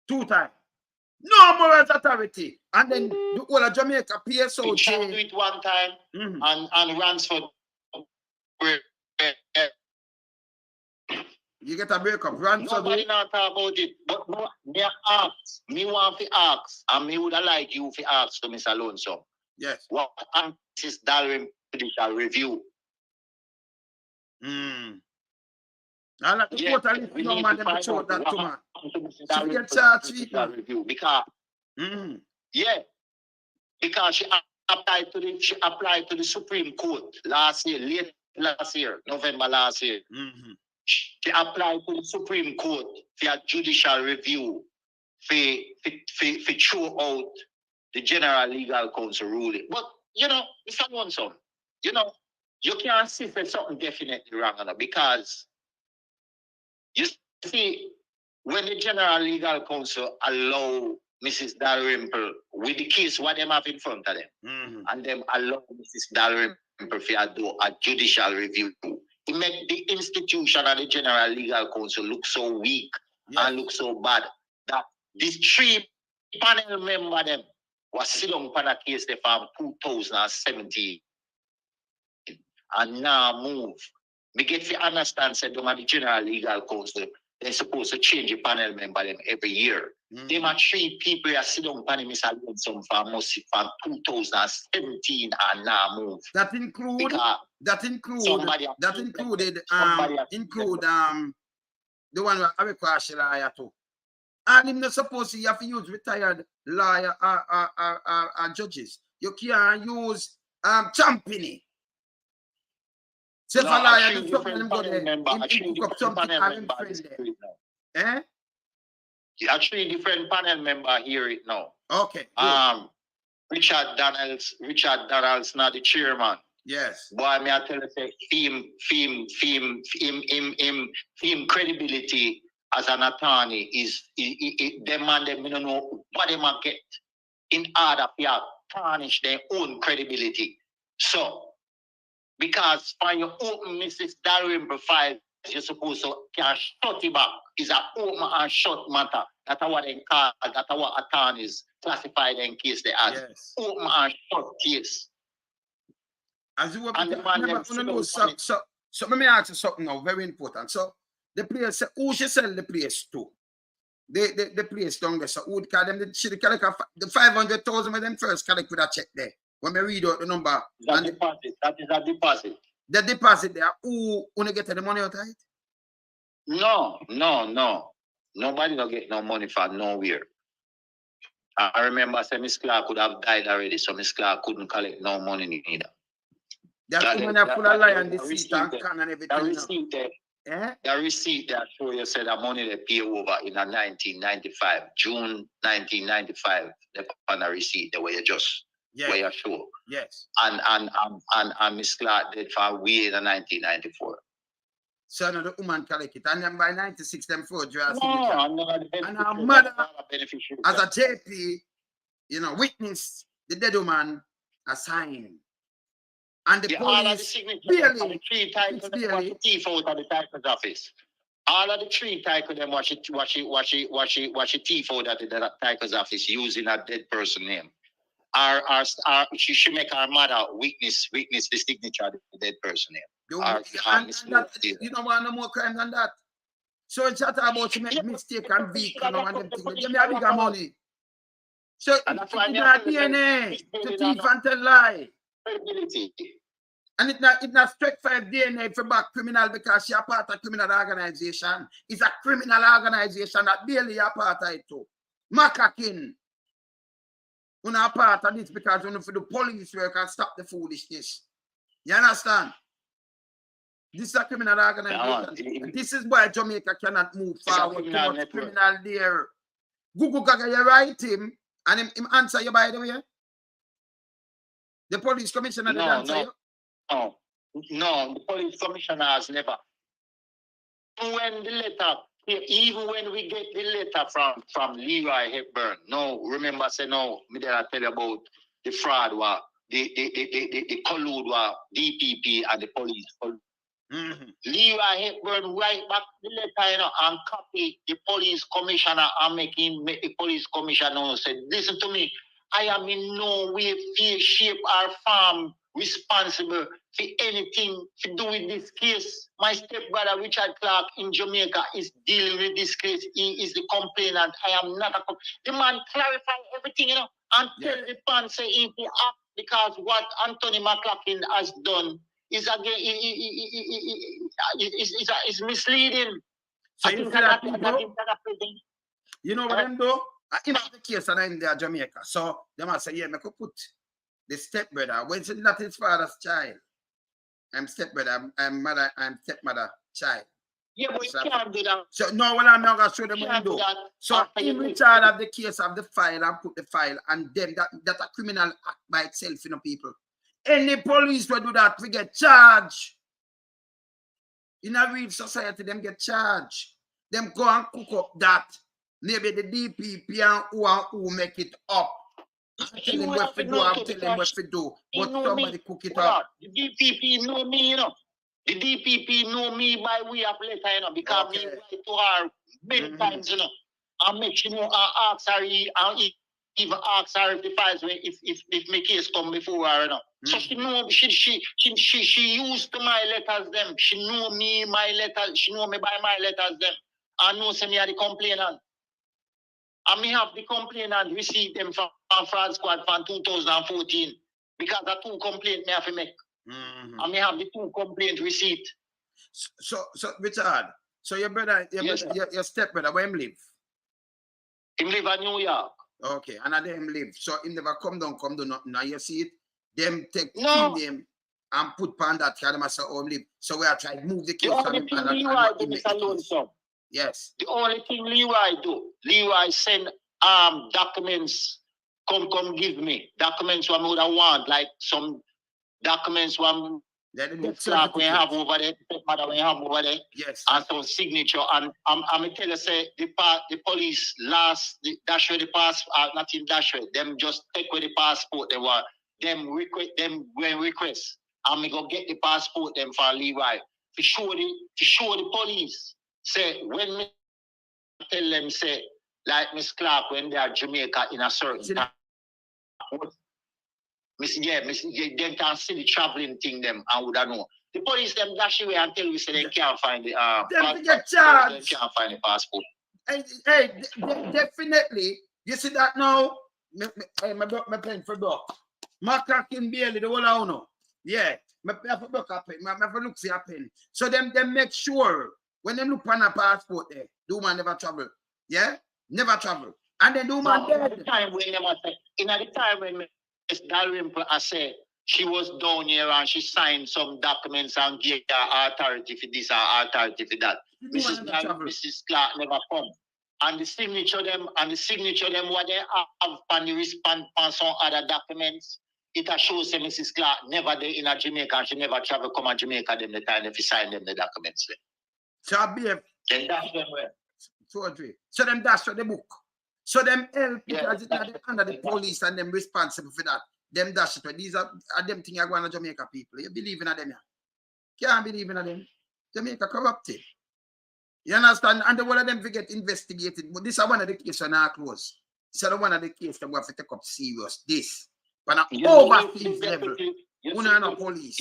two times. No moral authority. And then the whole of Jamaica PSO. He shall do it one time and runs for. You get a breakup. Nobody not talk about it, but no, me ask. Me want to ask, and me would have liked you to ask to Mr. Alonso. Yes. What is Dalrymple judicial review? I like to quote a little young man that showed that to man. She get charged review because because she applied to the Supreme Court late last year, November last year. She applied to the Supreme Court for a judicial review for throw out the General Legal Counsel ruling. But you know, if I want some, you know, you can't see for something definitely wrong because you see, when the General Legal Counsel allow Mrs. Dalrymple with the case what them have in front of them, and them allow Mrs. Dalrymple to do a judicial review, it make the institution and the General Legal Counsel look so weak and look so bad that these 3 panel member them was sitting on a case they from 2017 and now move. We get to understand that the General Legal Counsel they're supposed to change the panel member them every year. There are 3 people that sit on panel Mr. Alonso from 2017 and now move. That included the one where I require lawyer too. And I'm not supposed to have to use retired lawyer or judges. You can't use championing. So if a lawyer do something, I'm going to cook up something and friend there. Actually, different panel member here it now. Okay. Richard Donald's not the chairman. Yes. Boy, me I tell you, say, him credibility as an attorney is demanded. Me don't know what they might get in order to tarnish their own credibility. So, because when you open Mrs. Dalrymple file, you're supposed to can shut it back. It's an open and shut matter. That's what they call, that's what attorneys classify in case they ask. Yes. Open and shut case. As you so let me ask you something now, very important. So the place, who should sell the place to? The place down there. So who would call them? The 500,000 of them first collect with a check there. When we read out the number. That is a deposit. The deposit there, who wanna get the money out of it? No. Nobody don't get no money from nowhere. I remember Miss Clarke could have died already, so Miss Clarke couldn't collect no money neither. That woman are full of lie and deceit and can and everything. The receipt that show you said the money they pay over in 1995, June 1995, they put on a receipt the way you just where you show. Yes. And Miss Clarke did for way in 1994. So the woman collect it. And then by 96, them forgery. And our mother, as a JP, you know, witness the dead woman assigned. And the all of the police, signatures barely, of the 3 titles it's them barely. was the thief out of the titles office. All of the 3 titles them was the thief out of the titles office using a dead person name. She make her mother witness the signature of the dead person name. And that, you know what, no more crime than that. So it's not about to make mistake and vehicle and them things. They give me a bigger money. So it's not DNA to thief and tell lie. And it's not straight 5 DNA for back criminal because she a part of criminal organization. It's a criminal organization that barely a part of it too. Macakin. You're not part of this because you know for the police work and stop the foolishness. You understand? This is a criminal organization. This is why Jamaica cannot move forward towards criminal there. Google Gaga, you write him and him answer you by the way. The police commissioner did answer you. No, the police commissioner has never. When the letter, even when we get the letter from Leroy Hepburn, no, remember say no, me there I tell you about the fraud war, the collude war, DPP and the police. Leroy Hepburn write back the letter, you know, and copy the police commissioner and make the police commissioner say, listen to me, I am in no way, shape, or form responsible for anything to do with this case. My stepbrother Richard Clarke in Jamaica is dealing with this case. He is the complainant. I am not a the man clarify everything, you know, and tell the pan say if he act because what Anthony McLaughlin has done is again is misleading. So you see that people, you know what them do? In the case and in there Jamaica. So they must say, yeah, I could put the stepbrother, when it's not his father's child. I'm stepbrother, I'm mother, I'm stepmother child. Yeah, but you can't do that. So no, what I'm not gonna show them what do. So in return of the case of the file and put the file and them that a criminal act by itself, you know, people. Any police will do that, we get charged. In a real society, them get charged. Them go and cook up that. Maybe the DPP and who make it up. Tell them what to do, I'm telling them what to do. But somebody cook it up. The DPP know me, you know. The DPP know me by way of letter, you know, because me write to her many times, you know. And make sure, you know, ask her, and even ask her if the files, if my case come before her, you know. So she know, she used to my letters, them. She know me, my letters, she know me by my letters, them. And know say me are the complainant. And me have the complainant receive them from fraud squad from 2014 because the 2 complaints me have to make. And me have the 2 complaint receipt. So Richard, so your brother, your stepbrother, where him live? Him live in New York. Okay, and I him live. So him never come down nothing. Now you see it, them take him and put pan that kind of say home live. So we are trying to move the case. The only thing Leroy do is alone, son. Yes. The only thing Leroy do, Leroy send documents, come give me. Documents what I would want, like some documents what Clarke we have over there, mother we have over there. Yes. And some signature. And I'm tell you say the police dash away the passport, not in dash away, them just take away the passport they were them request. And me go get the passport them for Leroy. To show the police. Say, when me tell them, say, like Miss Clarke, when they are Jamaica in a certain time, they can see the traveling thing them and would know. The police them dash away until we say they can't find the them get charged. They can't find the passport. Hey, definitely. You see that now? My pen for book. My cracking barely the whole I know. Yeah. My have a book happen. My have a look for a pen. So them make sure. When they look on a passport there, the man never travel. Yeah? Never travel. And then the man dead. In the time when Miss Dalrymple I said she was down here and she signed some documents and gave her authority for this or authority for that. Mrs. Clarke never come. And the signature them what they have on the response on some other documents, it shows that Mrs. Clarke never there in a Jamaica and she never travel come to Jamaica them the time if she signed them the documents there. So I be then that's them where. So them that's for the book. So them help because it's not under the police and them responsible for that. them dash it. These are them things are going to Jamaica people. You believe in them, yeah? Can't believe in them. Jamaica corrupted. You understand? And the one of them will get investigated. But this is one of the cases are not close. This is one of the cases that we have to take up serious. This. But an overseas level. We're not police.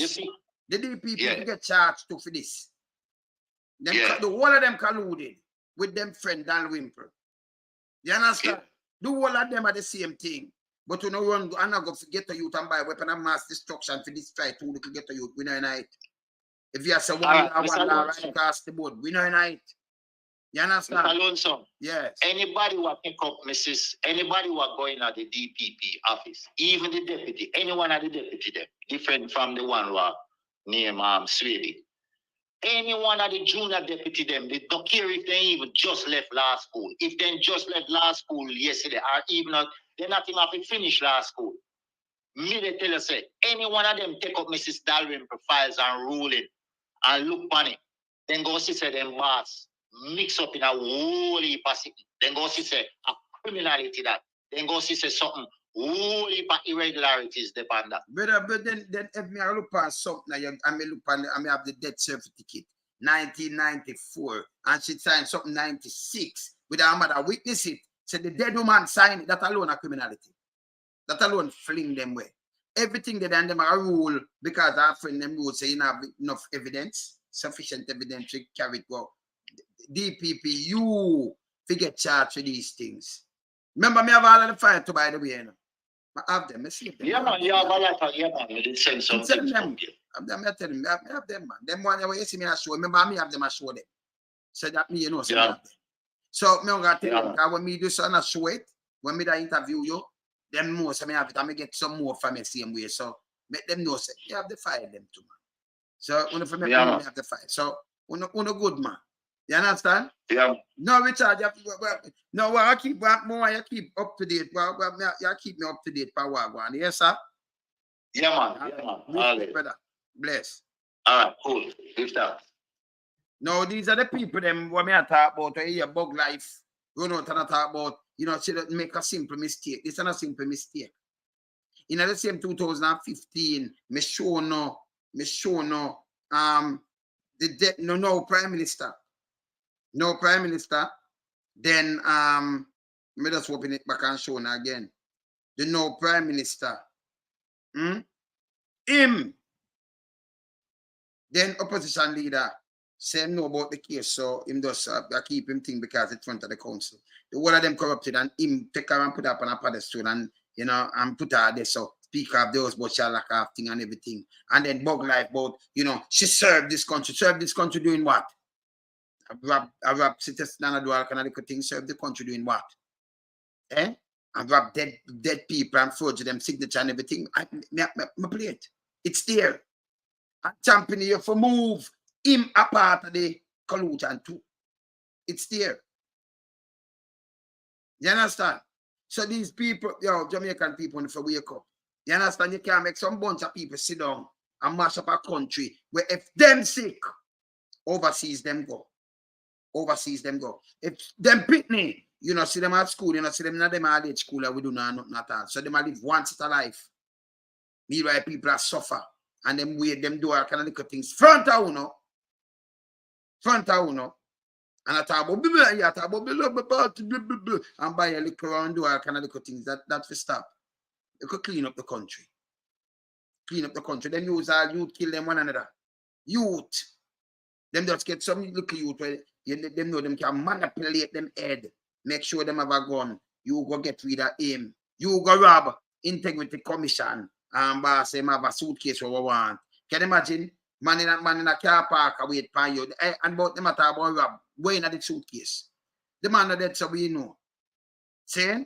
The DPP get charged too for this. Them, the whole of them colluded with them friend Dalrymple. You understand? The whole of them are the same thing. But you know, run and not go get to youth and buy weapon of mass destruction for this try to get to youth. We know night. If you say one law right across the board, we know night. You understand? Mr. Alonso, yes. Anybody who pick up anybody who are going at the DPP office, even the deputy, anyone at the deputy there, different from the one who are named Swady. Anyone at the junior deputy them, they don't care if they even just left law school. If they just left law school yesterday, or even not, they're not even have to finish law school. Me, they tell us, say, any one of them take up Mrs. Dalrymple files and ruling and look on it, then go see say them boss mix up in a whole heap of things. Then go see say a criminality that. Then go see say something whole heap of irregularities depend that. But then if me look on something, I may look on, I may have the death certificate, 1994, and she signed something 96 with her mother witness it. So the dead woman signed it. That alone a criminality. That alone fling them away. Everything they done them a rule because our friend them rule say you have enough evidence, sufficient evidence to carry it go. DPP, you forget charged for these things. Remember me have all of the fire to by the way, you know. I have them, I see them. Yeah, man, you have a lot of you did send some things from you. I'm telling you, I have them, man. Them one you see me I show. Remember me have them I show them. So that me, you know, so I have them. So me gonna tell you that when me do something I show it, when me da interview you, them know so me have it, I may get some more from the same way. So make them know say you have the fire them too, man. So when for me have the fire. So uno good man. You understand? Yeah. No, Richard, no, I keep more, you keep up to date. You keep me up to date, Power. Yes, sir? Yeah, man. Yeah, man. All right. Brother. Bless. All right, cool. Lift that. No, these are the people them what me I talk about here, bug life. You know what I talk about, you know, she don't make a simple mistake. This is not a simple mistake. In the same 2015, me show no, no Prime Minister. No Prime Minister, then me just open it back and show now again. The no Prime Minister. Him. Then opposition leader say know about the case, so him just keep him thing because it's front of the council. The one of them corrupted and him take her and put her up on a pedestal and you know and put her there so speak of those but she like half thing and everything. And then bug life about, you know, she served this country doing what? I rob citizens and do all kind of things, serve the country doing what? Eh? And rob dead people and forge them signature and everything. I play it. It's there. I'm championing you for move him apart of the collusion too. It's there. You understand? So these people, Jamaican people, if you wake up, you understand? You can't make some bunch of people sit down and mash up a country where if them sick, overseas them go. Overseas them go. If them pitney, you know, see them at school, you know, see them not them at age school, we do nothing at all. So them live once in a life. Meanwhile, people are suffer. And them wait, them do all kind of little things. Front of uno. And I talk about and buy a liquor and do all kind of little things. That will stop. You could clean up the country. Then use all youth, kill them one another. Youth. Them just get some little youth where them know them can manipulate them head. Make sure them have a gun. You go get rid of him. You go rob Integrity Commission and boss him have a suitcase or want. Can you imagine? Man in a car park wait for you. And about them at about rob. Going at the suitcase. The man of that so we know. See?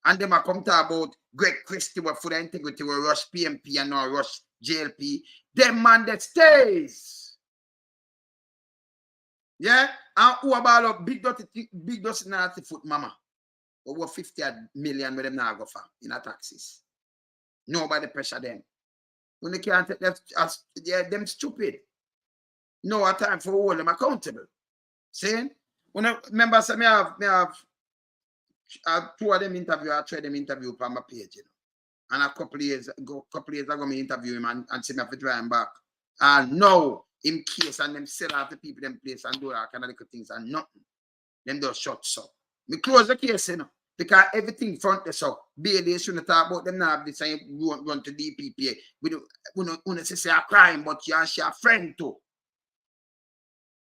And them come to about Greg Christie for the integrity will rush PMP and now rush JLP. Them man that stays. Yeah, and who about up big dirty nasty foot mama? Over 50 million with them now go for in a taxes. Nobody pressure them. When they can't take that, them stupid. No time for hold them accountable. See? When I remember say me have two of them interview, I try them interview on my page, you know. And a couple of years ago, me interview him and see me have to drive him back. And no, in case and them sell out the people them place and do that kind of little things and nothing. Them just shut so. Me close the case, you know. Because everything front this up. Bailey shouldn't talk about them now. This and you run to DPP. We don't say a crime, but you are a friend too.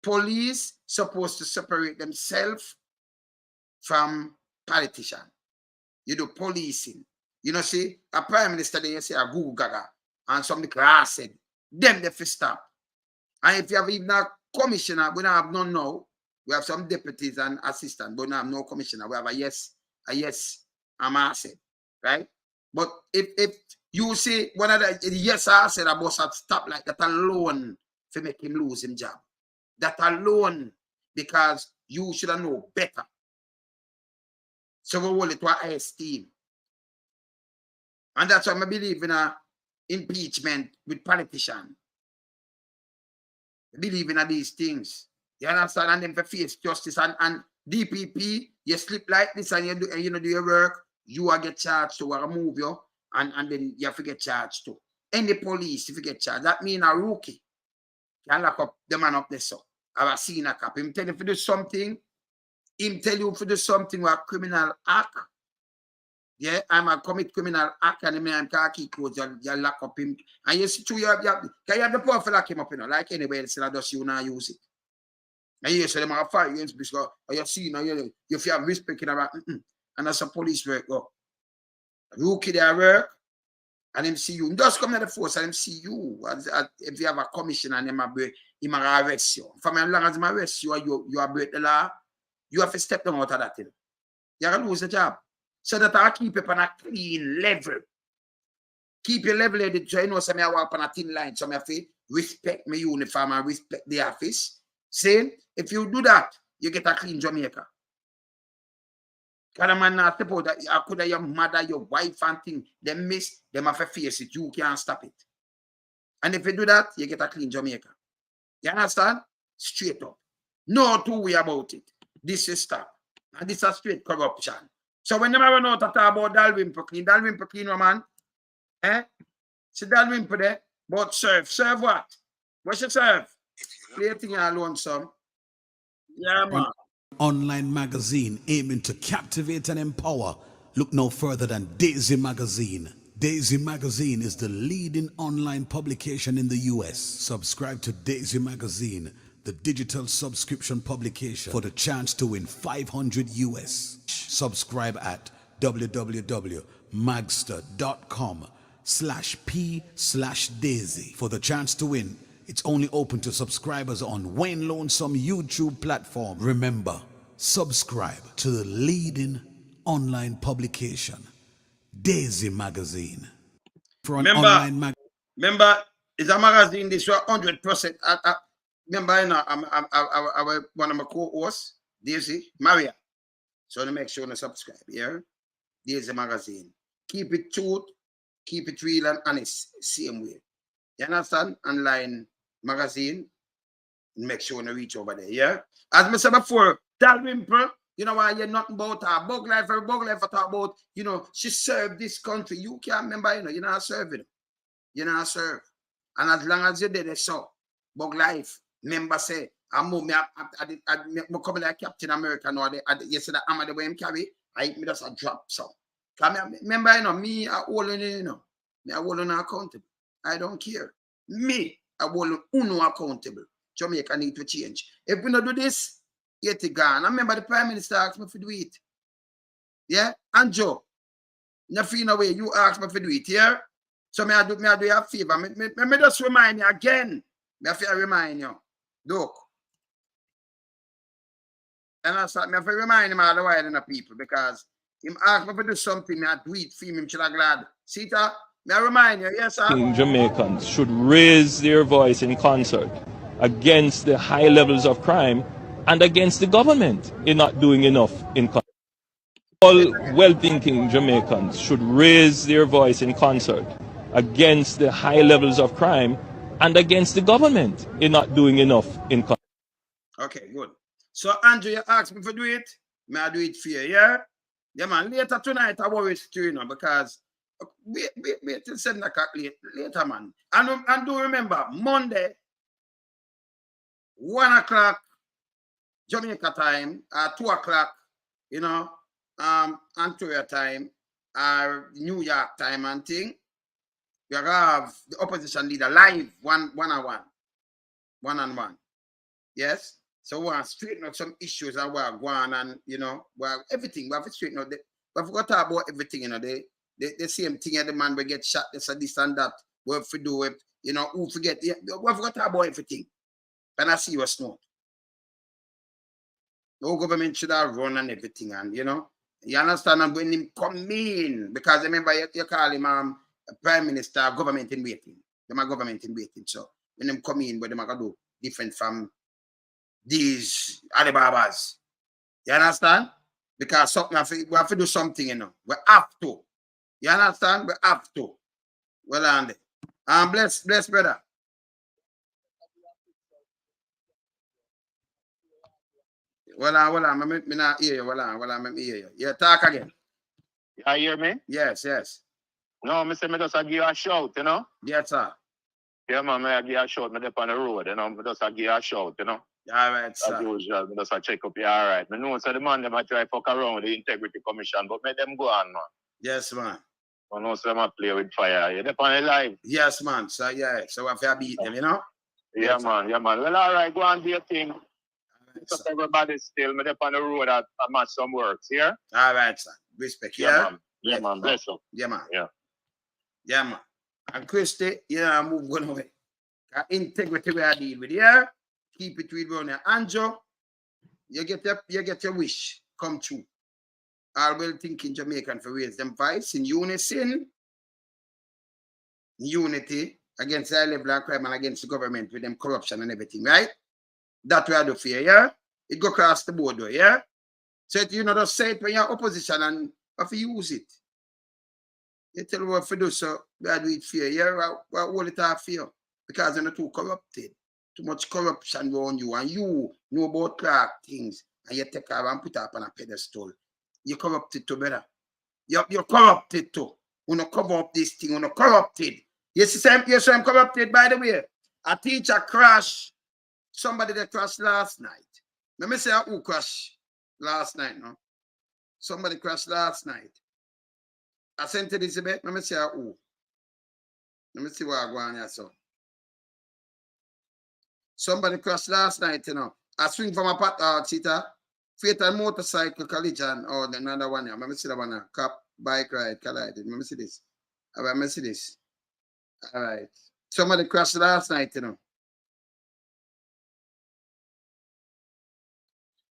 Police supposed to separate themselves from politicians. You do policing. You know, see, a prime minister, they say a Google Gaga, and some class said, them they fi stop. And if you have even a commissioner, we don't have none now. We have some deputies and assistants, but we don't have no commissioner. We have a yes, I said, right? But if you say one of the yes, I said, I must have stopped like that alone to make him lose his job. That alone, because you should have known better. So we hold it to our esteem. And that's why I believe in a impeachment with politicians. I believe in these things. You understand? And then for face justice and DPP, you slip like this and you do your work, you will get charged to remove you, and then you have to get charged too. Any police, if you get charged, that means a rookie can lock up the man up there. So I've seen a cop. Him tell you to do something, him tell you to do something with a criminal act. Yeah, I'm a commit criminal act and the man can't keep close, you lock up him. And you see, can you have the power to lock him up, you know, like anybody else, just you now use it. And you say, them are fight against because you see, you feel respect in about, and that's a police work. Go. Rookie their work, and them see you. Just come to the force and them see you. If you have a commission and he might arrest you. For as long as he arrest you, you break the law, you have to step down out of that thing. You're going to lose the job. So that I keep it on a clean level. Keep your level headed. So you know, some I walk on a thin line. So I have to respect my uniform and respect the office. Saying, if you do that, you get a clean Jamaica. Because a man not suppose that I could have your mother, your wife and thing, them miss, them have to face it. You can't stop it. And if you do that, you get a clean Jamaica. You understand? Straight up. No two way about it. This is stop. And this is straight corruption. So when they run out to talk about Dalrymple-Philibert, man, see Dalrymple there, but serve what? What should serve? Play a thing alone, son. Yeah, man. Online magazine aiming to captivate and empower. Look no further than Daisy Magazine. Daisy Magazine is the leading online publication in the US. Subscribe to Daisy Magazine, the digital subscription publication, for the chance to win $500 US. Subscribe at www.magster.com/p/Daisy for the chance to win. It's only open to subscribers on Wayne Lonesome YouTube platform. Remember, subscribe to the leading online publication, Daisy Magazine. For an online magazine. Remember, it's a magazine this was 100%. Remember, you know, I'm one of my co-hosts, Daisy, Maria. So to make sure to subscribe, yeah? Daisy Magazine. Keep it truth, keep it real and honest, same way. You understand? Online magazine, make sure to reach over there, yeah? As I said before, Dalrymple, you know why you're nothing about her. Bug life I talk about, you know, she served this country. You can't remember, you know, you're not serving. You're not serve. And as long as you did it, so, Bug life, member say, I'm coming like Captain America now. Yesterday, I'm the way I'm carry. I just a drop some. Remember, you know, me, I hold on, you know, me, I hold on accountable. I don't care. Me, I hold on accountable. Jamaica need to change. If we don't do this, yet it gone. I remember the Prime Minister asked me to do it. Yeah? And Joe, nothing away, you asked me to do it, yeah? So me I do you a favor. Me just remind you again. Me have to remind you. Look. And I start me have to remind him all the while in the people because him asked me to do something, me I do it for him, should glad. See that? Me I remind you, yes, sir. Jamaicans should raise their voice in concert against the high levels of crime and against the government in not doing enough in concert. All well-thinking Jamaicans should raise their voice in concert against the high levels of crime and against the government in not doing enough in concert. Okay, good. So, Andrew, you asked me to do it. May I do it for you, yeah? Yeah, man. Later tonight, I worry too, you know, because Wait till 7 o'clock later, man. And do remember, Monday, 1 o'clock Jamaica time, 2 o'clock, you know, Ontario time, New York time and thing. We have the opposition leader live one-on-one. Yes? So we want to straighten out some issues that we're going and, you know, everything. We have to straighten out. We have to talk about everything, you know. The same thing, the man will get shot, this and that. We have to do it, you know, who forget. We have to talk about everything. And I see what's not. No government should have run and everything, and, you know. You understand? And when him come in, because remember, you call him Prime Minister, government in waiting. Them are government in waiting. So when them come in, what them are going to do different from these Alibabas. You understand? Because something we have to do something, you know. We have to. You understand? We have to. Well, and bless, brother. Well, I'm not hear you. I'm hear you. Yeah, talk again. You hear me? Yes. No, I say me just give you a shout, you know? Yes, sir. Yeah, man, I give you a shout. Me up on the road, you know? Me just give you a shout, you know? All right, sir. As usual, me just check up you, all right. Me know so the man, them a try fuck around with the Integrity Commission, but make them go on, man. Yes, man. I know so them a play with fire. You up on the live? Yes, man. So, yeah. So, if I beat them, you know? Yeah, man. Well, all right, go on do your thing. Just everybody still, me up on the road at match some works, here. All right, sir. Respect. Yeah, man. Yeah, man. Bless you. Yeah, man. Yeah, man. And Christy, I move going away. Integrity we are deal with, yeah? Keep it with one. Anjo, you get your wish come true. I will think in Jamaican for raise them voice in unison, unity against high level crime and against the government with them corruption and everything, right? That we are do for you, yeah? It go across the board, though, yeah? So you know, just say it when you're opposition and have to use it. You tell me what to do, so we are do it for you, yeah? We hold it off for you because you're not too corrupted. Too much corruption around you, and you know about Clarke things, and you take her and put her up on a pedestal. You're corrupted too, brother. You're corrupted too. You not cover up this thing, you not corrupted. Yes, I'm corrupted, by the way. A teacher crashed. Somebody that crashed last night. Let me say who crashed last night, no? Somebody crashed last night. I sent to Elizabeth. Let me say who. Let me see what I go on here, so. Somebody crashed last night, you know. I swing from a cheetah, fatal motorcycle collision, or another one here. Let me see that one. Cop, bike ride, collided. Let me see this. All right, let me see this. All right. Somebody crashed last night, you know.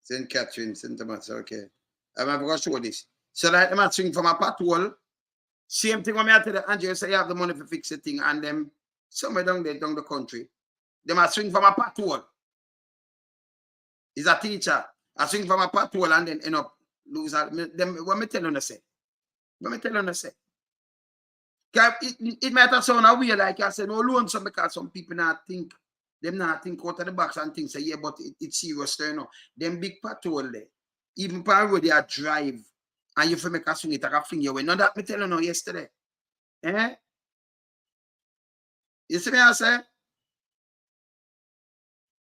St. Catherine, St. Thomas, okay. I'm going to show this. So like them swing from a patrol. Same thing when I tell the Andrew say you have the money to fix the thing, and them somewhere down there down the country. They must swing from a patrol. He's a teacher. I swing from a patrol and then end up lose them. What me tell you to say? It might have sound weird, like I said, no lonesome because some people not think out of the box and things say, yeah, but it's serious, you know. Them big patrol there. Even per road they are drive and you feel make a swing it like a fling your way. Now that me tell you no yesterday. Eh? You see me I say?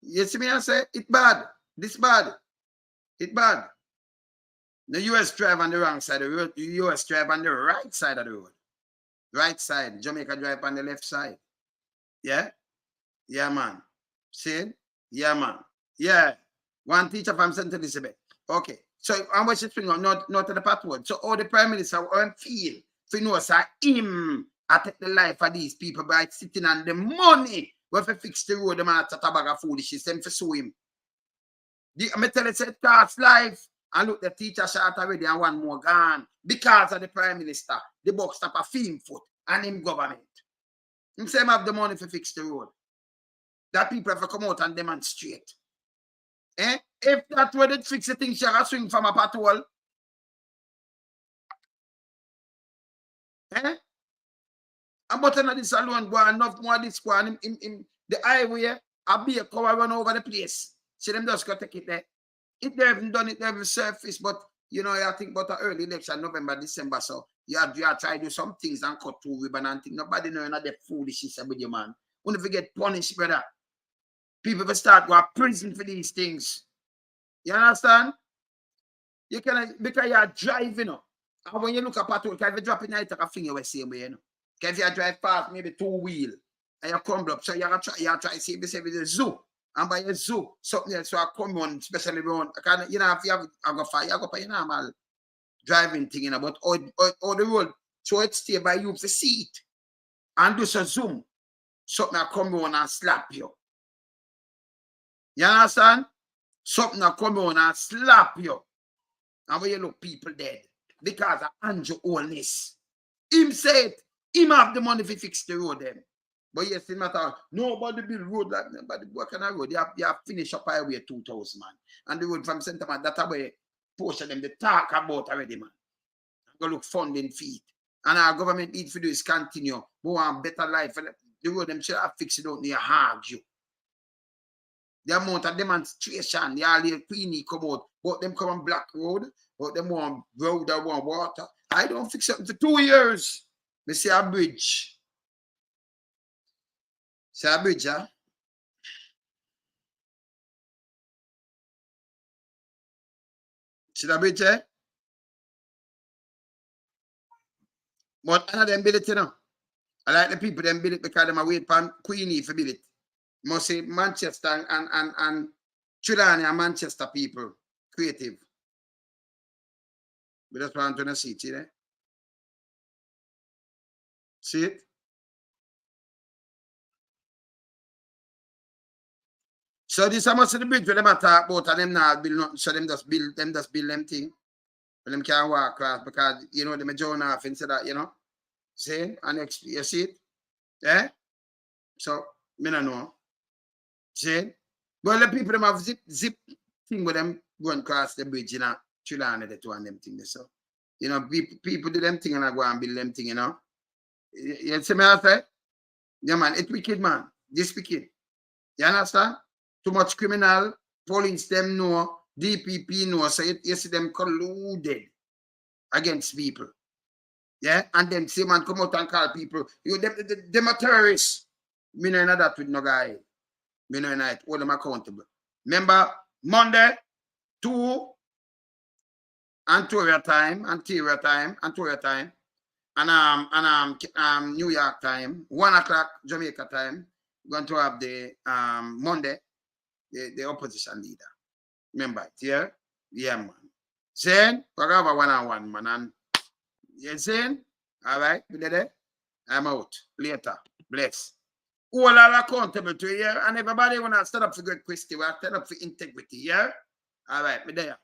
You see me I say? It bad. This bad. It bad. The US drive on the wrong side of the road. The US drive on the right side of the road. Right side. Jamaica drive on the left side. Yeah? Yeah, man. See? Yeah, man. Yeah. One teacher from St. Elizabeth. Okay. So, how much is swing on? Not to the patrol. So, all the Prime Minister feel for know say him I take the life of these people by sitting on the money. When we fix the road, the man at a bag of foolishness, them for sue him. I tell you, it costs life. And look, the teacher shot already and one more gone. Because of the Prime Minister, the buck stop a film foot and him government. Him say him have the money to fix the road. That people have to come out and demonstrate. Eh? If that way they fix the thing, she have swing from a patrol. Eh? And but another this alone go enough more this go and in the highway, a be a cover run over the place. See them just go take it there. If they haven't done it, they have surface, but you know, I think about the early election, November, December, so you have to try to do some things and cut through ribbon and things. Nobody know that foolishness with you, man. When you get punished, brother, people will start going to prison for these things. You understand? You can, because you are driving up. And when you look at patrol, if you drop in there, you take a finger the same way, you know. If you drive fast, maybe 2-wheel, and you come up, so you try to see this with the zoo. And by a zoo, something else, so I come on, especially around, you know, if you have a fire, you go for your normal driving thing, you know, but all the road, so it stay by you for seat. And do some zoom, something I come on and slap you. You understand? Something I come on and slap you. And when you look, people dead. Because of Andrew Holness. Him said, him have the money to fix the road them. But yes, it matter. Nobody build road like nobody work on a road. You have finished up highway 2000, man. And the road from Center Man, that's where portion them they talk about already, man. Go look funding feet. And our government needs to do is continue. Go on better life. The road them should have fixed it out near argue. The amount of demonstration, the all the Queenie come out, but them come on Black Road, but them want road that want water. I don't fix something for 2 years. Me see a bridge. See a bridge, huh? See the bridge, eh? But none of them build it, you know. I like the people them build it because them are wait for Queenie for build it. Must say Manchester and Trelawney and Manchester people creative. We just want to see it, you know? See it? So this is much of the bridge where them talk about and them not build nothing, so them just build them thing. But them can't walk across because you know them join off instead of, you know. See? And you see it? Yeah? So me don't know. See? But the people them have zip thing with them going across the bridge, you know. Trelawney the two and them things. So you know, people do them thing and I go and build them thing, you know. You see me I say? Yeah man, it's wicked man. This wicked. You understand? Too much criminal, police them know, DPP know, so you see them colluded against people. Yeah, and then see man come out and call people, you them are terrorists. Me no know that with no guy. Me no know it, hold them accountable. Remember, Monday, 2 Antoria time, and New York time, 1 o'clock Jamaica time, going to have the Monday. The opposition leader. Remember it, yeah? Yeah, man. Saying, we're going to have a one-on-one, man. And you saying? All right, we did it? I'm out. Later. Bless. All are accountable to you, and everybody want to stand up for good question. We are stand up for integrity, yeah? All right, we there.